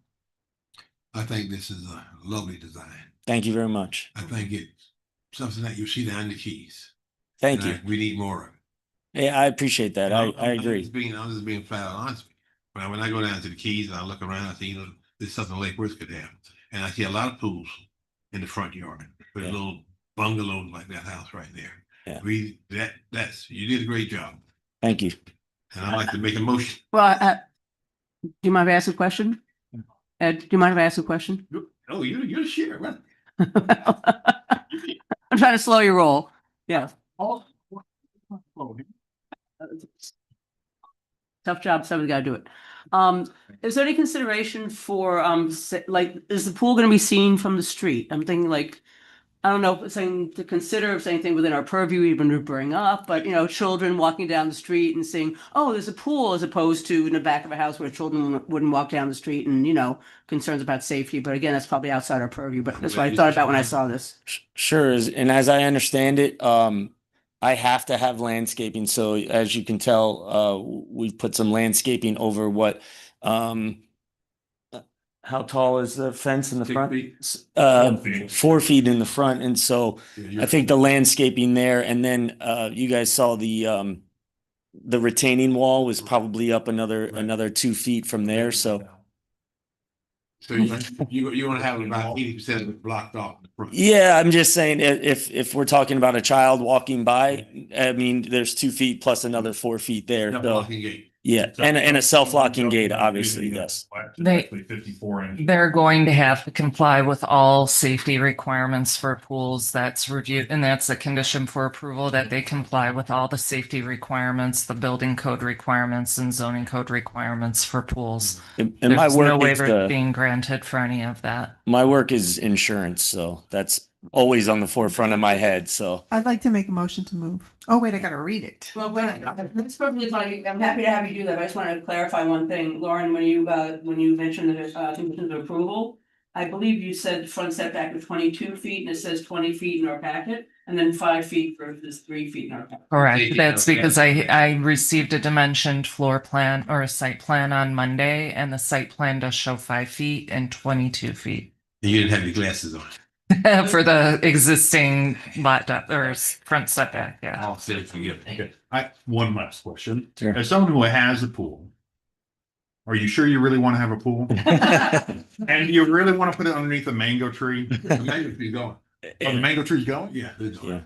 I think this is a lovely design.
Thank you very much.
I think it's something that you see down the keys.
Thank
And
you.
we need more of it.
Yeah, I appreciate that. I
I'm
agree.
I'm just being flat out honest with you. When I go down to the keys and I look around, I see, there's something Lake Worth could have. And I see a lot of pools in the front yard with
Yeah.
little bungalows like that house right there.
Yeah.
You did a great job.
Thank you.
And I'd like to make a motion.
Well, do you mind if I ask a question? Ed, do you mind if I ask a question?
Oh, you're the sheriff, right?
I'm trying to slow your roll. Yeah. Tough job, somebody's gotta do it. Is there any consideration for, is the pool gonna be seen from the street? I'm thinking like, I don't know if it's saying to consider, if it's anything within our purview even to bring up, but you know, children walking down the street and seeing, oh, there's a pool, as opposed to in the back of a house where children wouldn't walk down the street, and you know, concerns about safety. But again, that's probably outside our purview, but that's what I thought about when I saw this.
Sure, and as I understand it, I have to have landscaping, so as you can tell, we've put some landscaping over what, how tall is the fence in the
6
front?
feet.
4 feet in the front, and so I think the landscaping there, and then, you guys saw the retaining wall was probably up another 2 feet from there, so.
So you want to have about 80% of it blocked off in the front.
Yeah, I'm just saying if we're talking about a child walking by, I mean, there's 2 feet plus another 4 feet there. So,
Self-locking gate.
yeah, and a self-locking gate, obviously, yes.
They're going to have to comply with all safety requirements for pools. That's reviewed, and that's a condition for approval, that they comply with all the safety requirements, the building code requirements and zoning code requirements for pools.
And
There's
my
no
work is
waiver being granted for any of that.
my work is insurance, so that's always on the forefront of my head, so.
I'd like to make a motion to move. Oh, wait, I gotta read it.
Well, that's perfectly fine. I'm happy to have you do that. But I just wanted to clarify one thing. Lauren, when you mentioned the conditions of approval, I believe you said front setback of 22 feet, and it says 20 feet in our packet, and then 5 feet versus 3 feet in our packet.
Correct. That's because I received a dimensioned floor plan or a site plan on Monday, and the site plan does show 5 feet and 22 feet.
And you didn't have your glasses on.
For the existing lot depth or front setback, yeah.
I'll say forgive.
Okay, one last question.
Sure.
As someone who has a pool, are you sure you really want to have a pool? And do you really want to put it underneath a mango tree?
The mango tree's going.
Oh, the mango tree's going?
Yeah, it's going.
Yeah.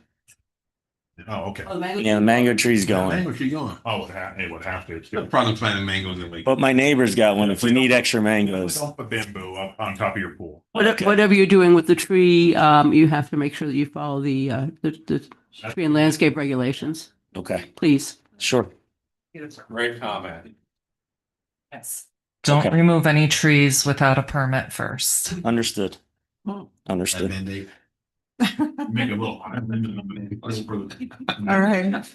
Oh, okay.
Oh, the mango-
Yeah, the mango tree's
The
going.
mango tree going.
Oh, it would have to. It's
No
good.
problem planting mangoes and like.
But my neighbor's got one if you need extra mangoes.
Don't put bamboo up on top of your pool.
Whatever you're doing with the tree, you have to make sure that you follow the tree and landscape regulations,
Okay,
please.
sure.
Great comment.
Yes. Don't
Okay.
remove any trees without a permit first.
Understood.
Oh.
Understood.
Mandate.
Make a little.
All right.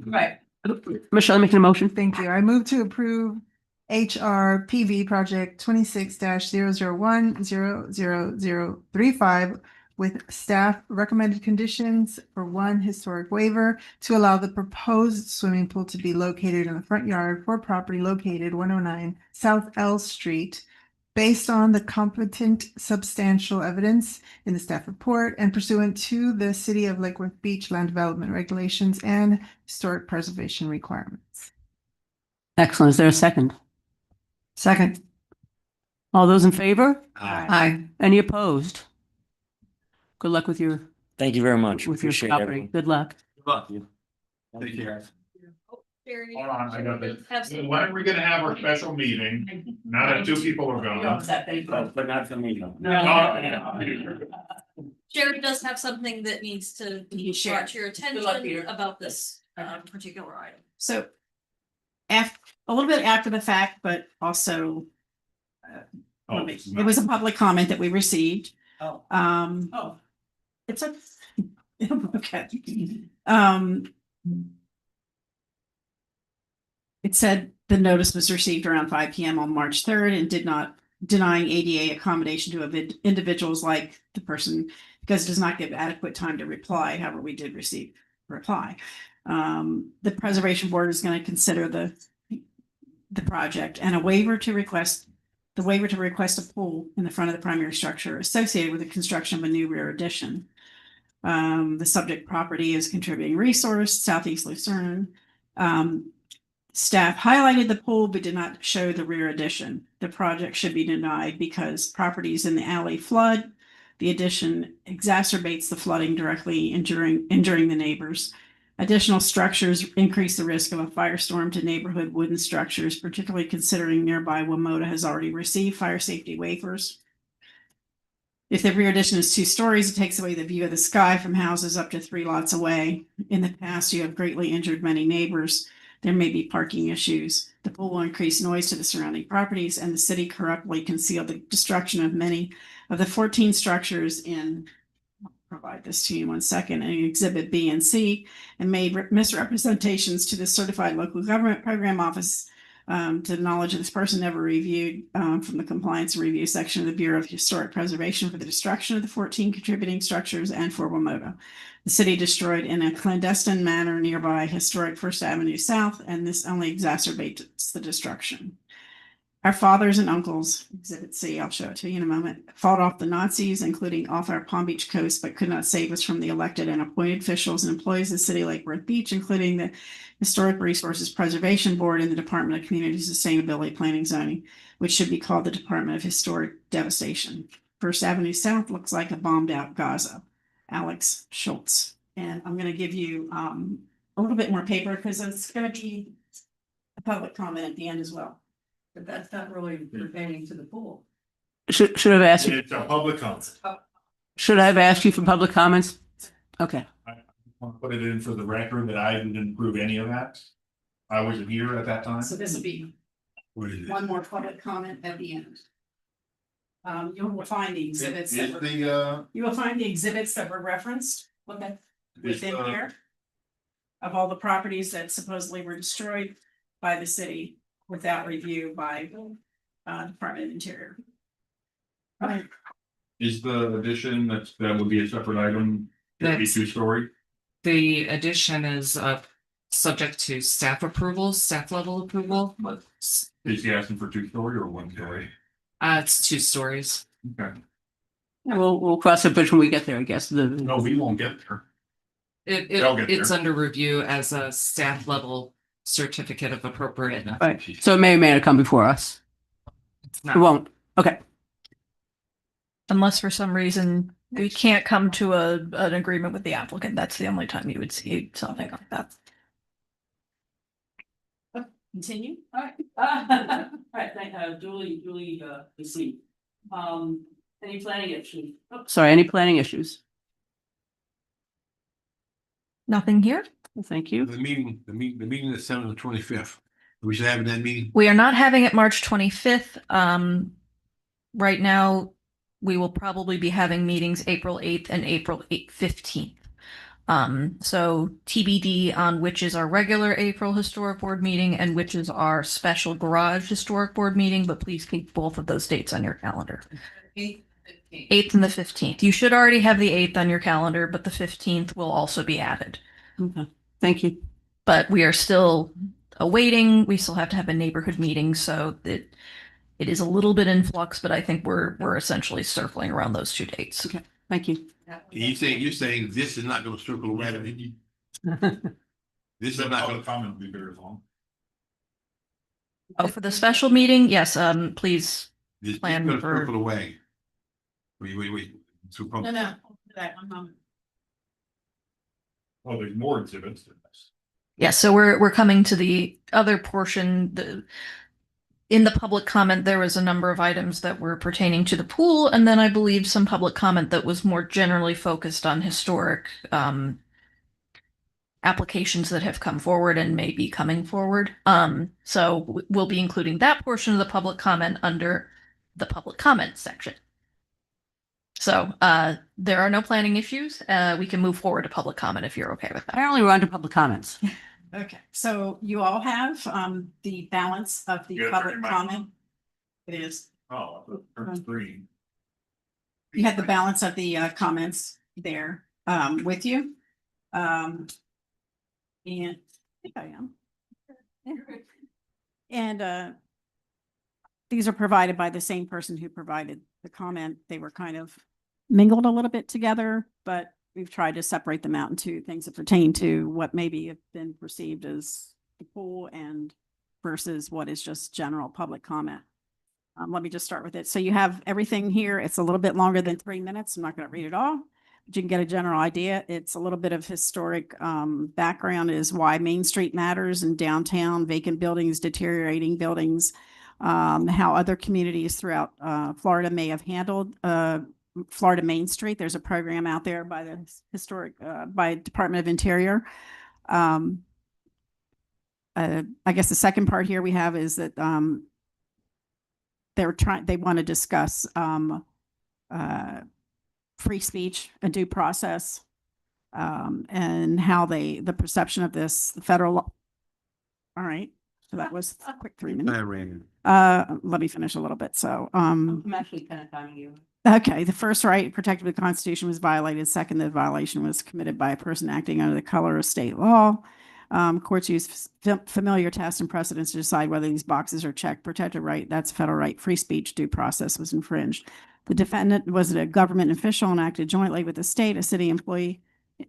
Right. Michelle, making a motion?
Thank you. I move to approve Hrpb project 26-001-00035 with staff recommended conditions for one historic waiver to allow the proposed swimming pool to be located in the front yard for property located 109 South L Street based on the competent substantial evidence in the staff report and pursuant to the City of Lake Worth Beach land development regulations and historic preservation requirements.
Excellent. Is there a second?
Second.
All those in favor?
Aye.
Any opposed? Good luck with your
Thank you very much.
with your
Appreciate
property.
everyone.
Good luck.
Take care.
Jerry,
Hold on, I got this.
have some-
When are we gonna have our special meeting? Now that 2 people are gone.
But not for me.
Jerry does have something that needs to be brought to your
Good luck, Peter.
attention about this particular item.
So a little bit after the fact, but also
Oh,
it was a public comment that we received.
Oh.
Oh. It's a, okay. It said the notice was received around 5 PM on March 3rd and did not denying ADA accommodation to individuals like the person because it does not give adequate time to reply. However, we did receive a reply. The preservation board is going to consider the project and a waiver to request a pool in the front of the primary structure associated with the construction of a new rear addition. The subject property is contributing resource, Southeast Lucerne. Staff highlighted the pool but did not show the rear addition. The project should be denied because properties in the alley flood. The addition exacerbates the flooding directly injuring the neighbors. Additional structures increase the risk of a firestorm to neighborhood wooden structures, particularly considering nearby Wamota has already received fire safety waivers. If the rear addition is 2 stories, it takes away the view of the sky from houses up to 3 lots away. In the past, you have greatly injured many neighbors. There may be parking issues. The pool will increase noise to the surrounding properties, and the city corruptly concealed the destruction of many of the 14 structures in provide this to you in 1 second, and Exhibit B and C, and made misrepresentations to the certified local government program office to the knowledge of this person never reviewed from the compliance and review section of the Bureau of Historic Preservation for the destruction of the 14 contributing structures and for Wamoto. The city destroyed in a clandestine manner nearby historic First Avenue South, and this only exacerbates the destruction. Our fathers and uncles, Exhibit C, I'll show it to you in a moment, fought off the Nazis, including off our Palm Beach coast, but could not save us from the elected and appointed officials and employees of the city Lake Worth Beach, including the Historic Resources Preservation Board and the Department of Community Sustainability Planning Zoning, which should be called the Department of Historic Devastation. First Avenue South looks like a bombed out Gaza. Alex Schultz. And I'm going to give you a little bit more paper because it's going to be a public comment at the end as well.
But that's not really pertaining to the pool.
Should I have asked you,
It's a public comment.
should I have asked you for public comments? Okay.
I want to put it in for the record that I didn't approve any of that. I wasn't here at that time.
So this will be
What is it?
one more public comment at the end. You will find the exhibits.
Is
that were-
the,
You will find the exhibits that were referenced
is
within
the-
here of all the properties that supposedly were destroyed by the city without review by Department of Interior.
Is the addition that would be a separate item, it'd be
That's-
2-story?
The addition is subject to staff approval, staff level approval.
Is he asking for 2-story or 1-story?
It's 2 stories.
Okay.
We'll cross the bridge when we get there, I guess.
No, we won't get there. They'll get
It's
there.
under review as a staff level certificate of appropriateness.
Right, so it may or may not come before us.
It's
It
not.
won't. Okay.
Unless for some reason we can't come to an agreement with the applicant, that's the only time you would see something like that.
Continue.
All right. All right, Julie, received. Any planning issues? Sorry, any planning issues?
Nothing here.
Thank you.
The meeting is 7/25. We should have that meeting.
We are not having it March 25th. Right now, we will probably be having meetings April 8th and April 15th. So TBD on which is our regular April Historic Board meeting and which is our special Garage Historic Board meeting, but please keep both of those dates on your calendar. 8th and the 15th. You should already have the 8th on your calendar, but the 15th will also be added.
Okay, thank you.
But we are still awaiting. We still have to have a neighborhood meeting, so it is a little bit in flux, but I think we're essentially circling around those 2 dates.
Okay, thank you.
You're saying this is not going to circle around. This is not going
Public comment will be very long.
Oh, for the special meeting, yes. Please.
to
plan for-
circle away. Wait. So
No, that one moment.
Oh, there's more exhibits than this.
Yeah, so we're coming to the other portion. In the public comment, there was a number of items that were pertaining to the pool, and then I believe some public comment that was more generally focused on historic applications that have come forward and may be coming forward. So we'll be including that portion of the public comment under the public comment section. So there are no planning issues. We can move forward to public comment if you're okay with that.
Apparently, we're on to public comments.
Okay, so you all have the balance of the
You gotta
public
turn your mic
comment. It is.
Oh, the green.
You had the balance of the comments there with you. And I think I am. And these are provided by the same person who provided the comment. They were kind of mingled a little bit together, but we've tried to separate them out into things that pertain to what maybe have been perceived as the pool and versus what is just general public comment. Let me just start with it. So you have everything here. It's a little bit longer than 3 minutes. I'm not going to read it all, but you can get a general idea. It's a little bit of historic background is why Main Street matters in downtown, vacant buildings, deteriorating buildings, how other communities throughout Florida may have handled Florida Main Street. There's a program out there by the by Department of Interior. I guess the second part here we have is that they want to discuss free speech and due process, and how the perception of this federal law. All right, so that was a quick 3 minutes. Let me finish a little bit. So,
I'm actually kind of timing you.
okay, the first right protected by the Constitution was violated. Second, the violation was committed by a person acting under the color of state law. Courts use familiar tests and precedents to decide whether these boxes are checked. Protected right, that's a federal right. Free speech due process was infringed. The defendant was a government official and acted jointly with the state. A city employee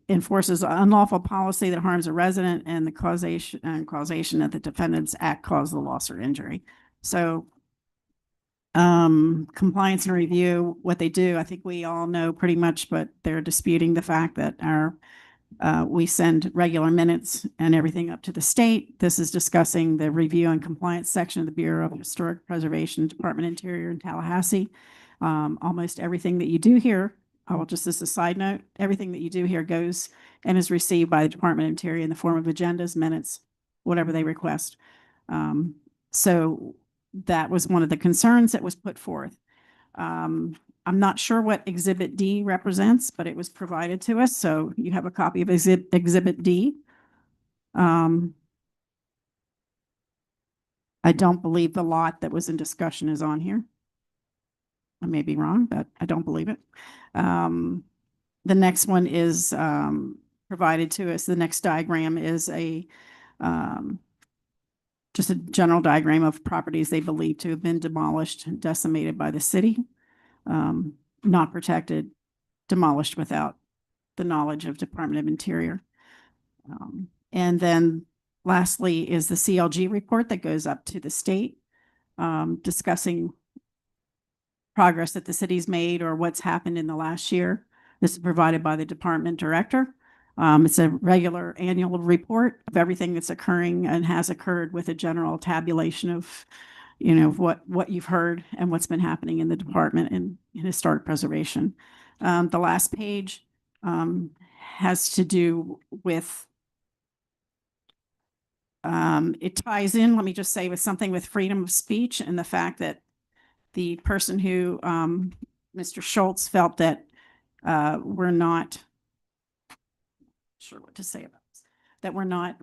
enforces unlawful policy that harms a resident, and the causation that the defendant's act caused the loss or injury. So compliance and review, what they do, I think we all know pretty much, but they're disputing the fact that we send regular minutes and everything up to the state. This is discussing the review and compliance section of the Bureau of Historic Preservation, Department of Interior in Tallahassee. Almost everything that you do here, just as a side note, everything that you do here goes and is received by the Department of Interior in the form of agendas, minutes, whatever they request. So that was one of the concerns that was put forth. I'm not sure what Exhibit D represents, but it was provided to us, so you have a copy of Exhibit D. I don't believe the lot that was in discussion is on here. I may be wrong, but I don't believe it. The next one is provided to us. The next diagram is just a general diagram of properties they believe to have been demolished and decimated by the city. Not protected, demolished without the knowledge of Department of Interior. And then lastly is the CLG report that goes up to the state, discussing progress that the city's made or what's happened in the last year. This is provided by the department director. It's a regular annual report of everything that's occurring and has occurred, with a general tabulation of, what you've heard and what's been happening in the department in historic preservation. The last page has to do with, it ties in, let me just say, with something with freedom of speech and the fact that the person who, Mr. Schultz, felt that we're not sure what to say about this, that we're not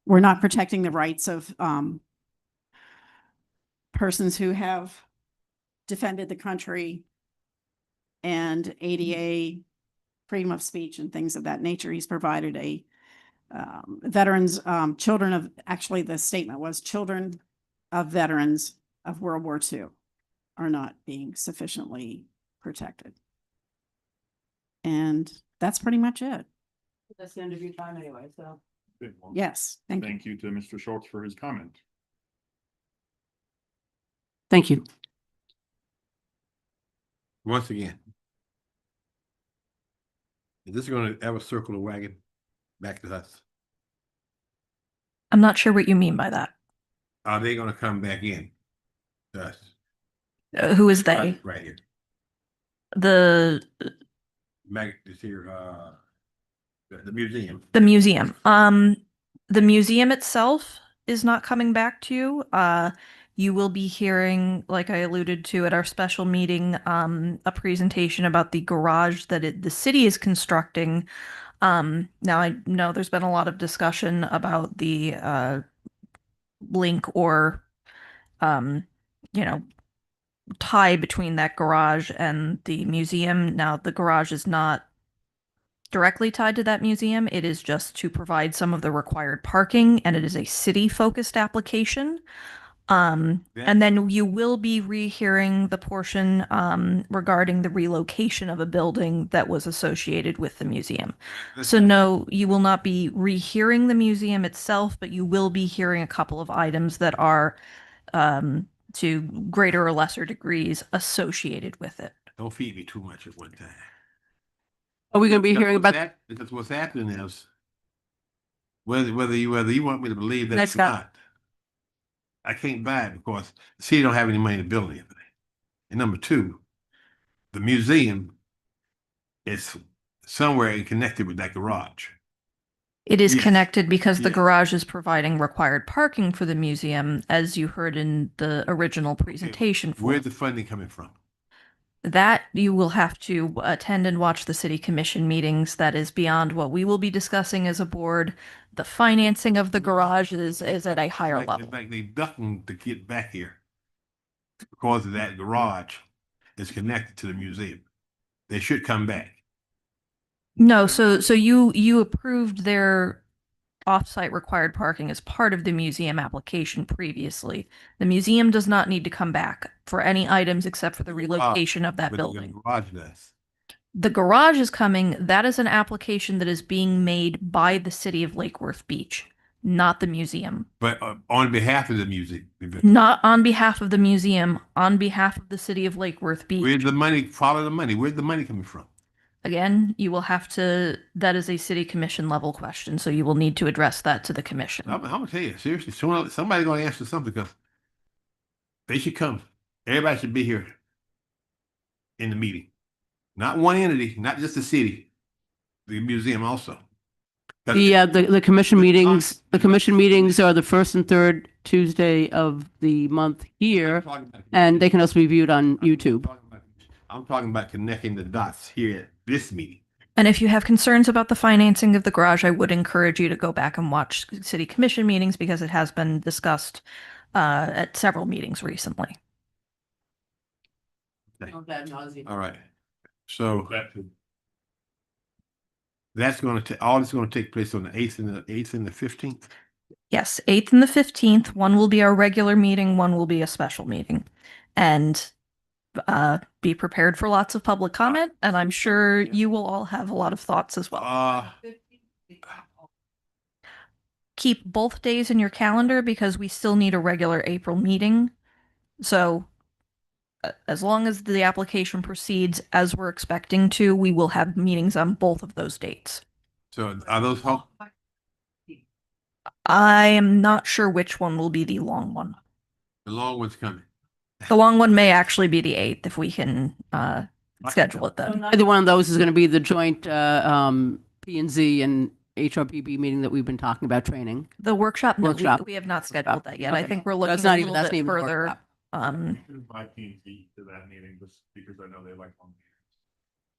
we're not protecting the rights of persons who have defended the country and ADA, freedom of speech and things of that nature. He's provided a veterans, children of, actually the statement was children of veterans of World War II are not being sufficiently protected. And that's pretty much it.
That's the end of your time anyway, so.
Okay, well,
Yes, thank you.
Thank you to Mr. Schultz for his comment.
Thank you.
Once again, is this going to ever circle the wagon back to us?
I'm not sure what you mean by that.
Are they going to come back in to us?
Who is they?
Right here.
The
Back this here, the museum.
The museum. The museum itself is not coming back to you. You will be hearing, like I alluded to at our special meeting, a presentation about the garage that the city is constructing. Now I know there's been a lot of discussion about the link or tie between that garage and the museum. Now the garage is not directly tied to that museum. It is just to provide some of the required parking, and it is a city-focused application. And then you will be rehearing the portion regarding the relocation of a building that was associated with the museum. So no, you will not be rehearing the museum itself, but you will be hearing a couple of items that are to greater or lesser degrees associated with it.
Don't feed me too much at one time.
Are we going to be hearing about?
Because what's happening is whether you want me to believe that
That's
or not, I can't buy it because the city don't have any money to build anything. And number two, the museum is somewhere connected with that garage.
It is
Yes.
connected because the
Yes.
garage is providing required parking for the museum, as you heard in the original presentation.
Where's the funding coming from?
That you will have to attend and watch the city commission meetings. That is beyond what we will be discussing as a board. The financing of the garage is at a higher
Like,
level.
it's like they ducking to get back here because of that garage is connected to the museum. They should come back.
No, so you approved their off-site required parking as part of the museum application previously. The museum does not need to come back for any items except for the relocation of that
But the
building.
garage does.
The garage is coming. That is an application that is being made by the city of Lake Worth Beach, not the museum.
But on behalf of the museum.
Not on behalf of the museum, on behalf of the city of Lake Worth Beach.
Where's the money? Follow the money. Where's the money coming from?
Again, you will have to, that is a city commission level question, so you will need to address that to the commission.
I'm gonna tell you, seriously, somebody's gonna answer something because they should come. Everybody should be here in the meeting. Not one entity, not just the city, the museum also.
The commission meetings are the first and third Tuesday of the month here, and they can also be viewed on YouTube.
I'm talking about connecting the dots here at this meeting.
And if you have concerns about the financing of the garage, I would encourage you to go back and watch city commission meetings because it has been discussed at several meetings recently.
Okay. All right. So that's going to all is going to take place on the 8th and the 15th.
Yes, 8th and the 15th. One will be our regular meeting, one will be a special meeting. And be prepared for lots of public comment, and I'm sure you will all have a lot of thoughts as well. Keep both days in your calendar because we still need a regular April meeting. So as long as the application proceeds as we're expecting to, we will have meetings on both of those dates.
So are those home?
I am not sure which one will be the long one.
The long one's coming.
The long one may actually be the 8th if we can schedule it then.
Either one of those is going to be the joint P and Z and Hrpb meeting that we've been talking about training.
The workshop, no,
Workshop.
we have not scheduled that yet. I
Okay.
think we're looking
That's not
a
even-
little
that's
bit
not even the
further.
workshop.
Invite P&Z to that meeting just because I know they like long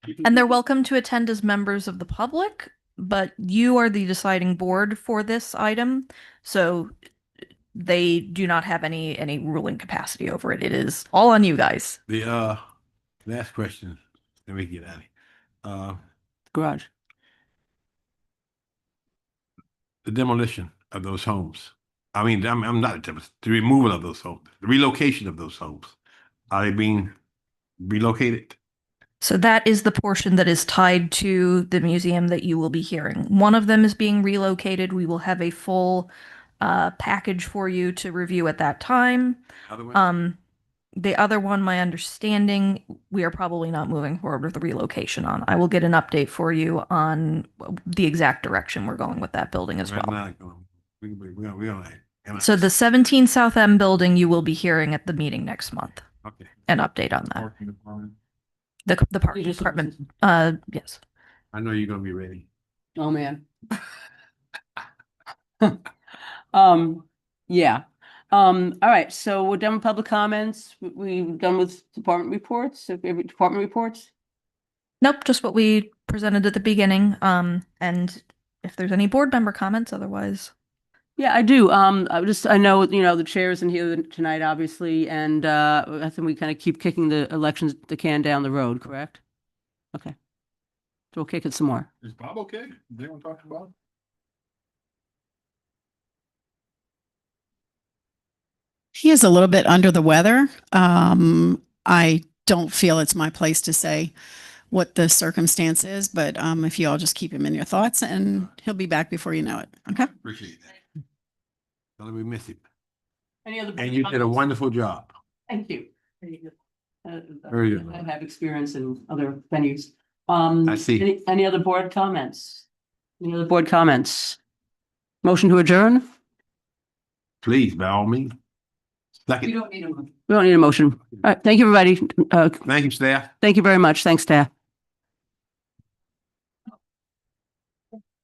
meetings.
And they're welcome to attend as members of the public, but you are the deciding board for this item, so they do not have any ruling capacity over it. It is all on you guys.
The last question. Let me get out of here.
Garage.
The demolition of those homes. I mean, I'm not the removal of those homes, the relocation of those homes. Are they being relocated?
So that is the portion that is tied to the museum that you will be hearing. One of them is being relocated. We will have a full package for you to review at that time.
Other one?
The other one, my understanding, we are probably not moving forward with the relocation on. I will get an update for you on the exact direction we're going with that building as
We're
well.
not going. We're gonna.
So the 17 South M building you will be hearing at the meeting next month.
Okay.
An update on that.
Parking department.
The parking department. Yes.
I know you're gonna be ready.
Oh, man. Yeah. All right, so we're done with public comments. We've done with department reports, department reports.
Nope, just what we presented at the beginning. And if there's any board member comments, otherwise.
Yeah, I do. I know, the chair's in here tonight, obviously, and I think we kind of keep kicking the can down the road, correct? Okay. So we'll kick it some more.
Is Bob okay? Is anyone talking about?
He is a little bit under the weather. I don't feel it's my place to say what the circumstance is, but if you all just keep him in your thoughts and he'll be back before you know it. Okay.
Appreciate that. Tell him we miss him.
Any other?
And you did a wonderful job.
Thank you.
Very good.
I have experience in other venues.
I see.
Any other board comments? Any other board comments? Motion to adjourn?
Please, by all means. Second.
We don't need a motion. All right, thank you, everybody.
Thank you, staff.
Thank you very much. Thanks, staff.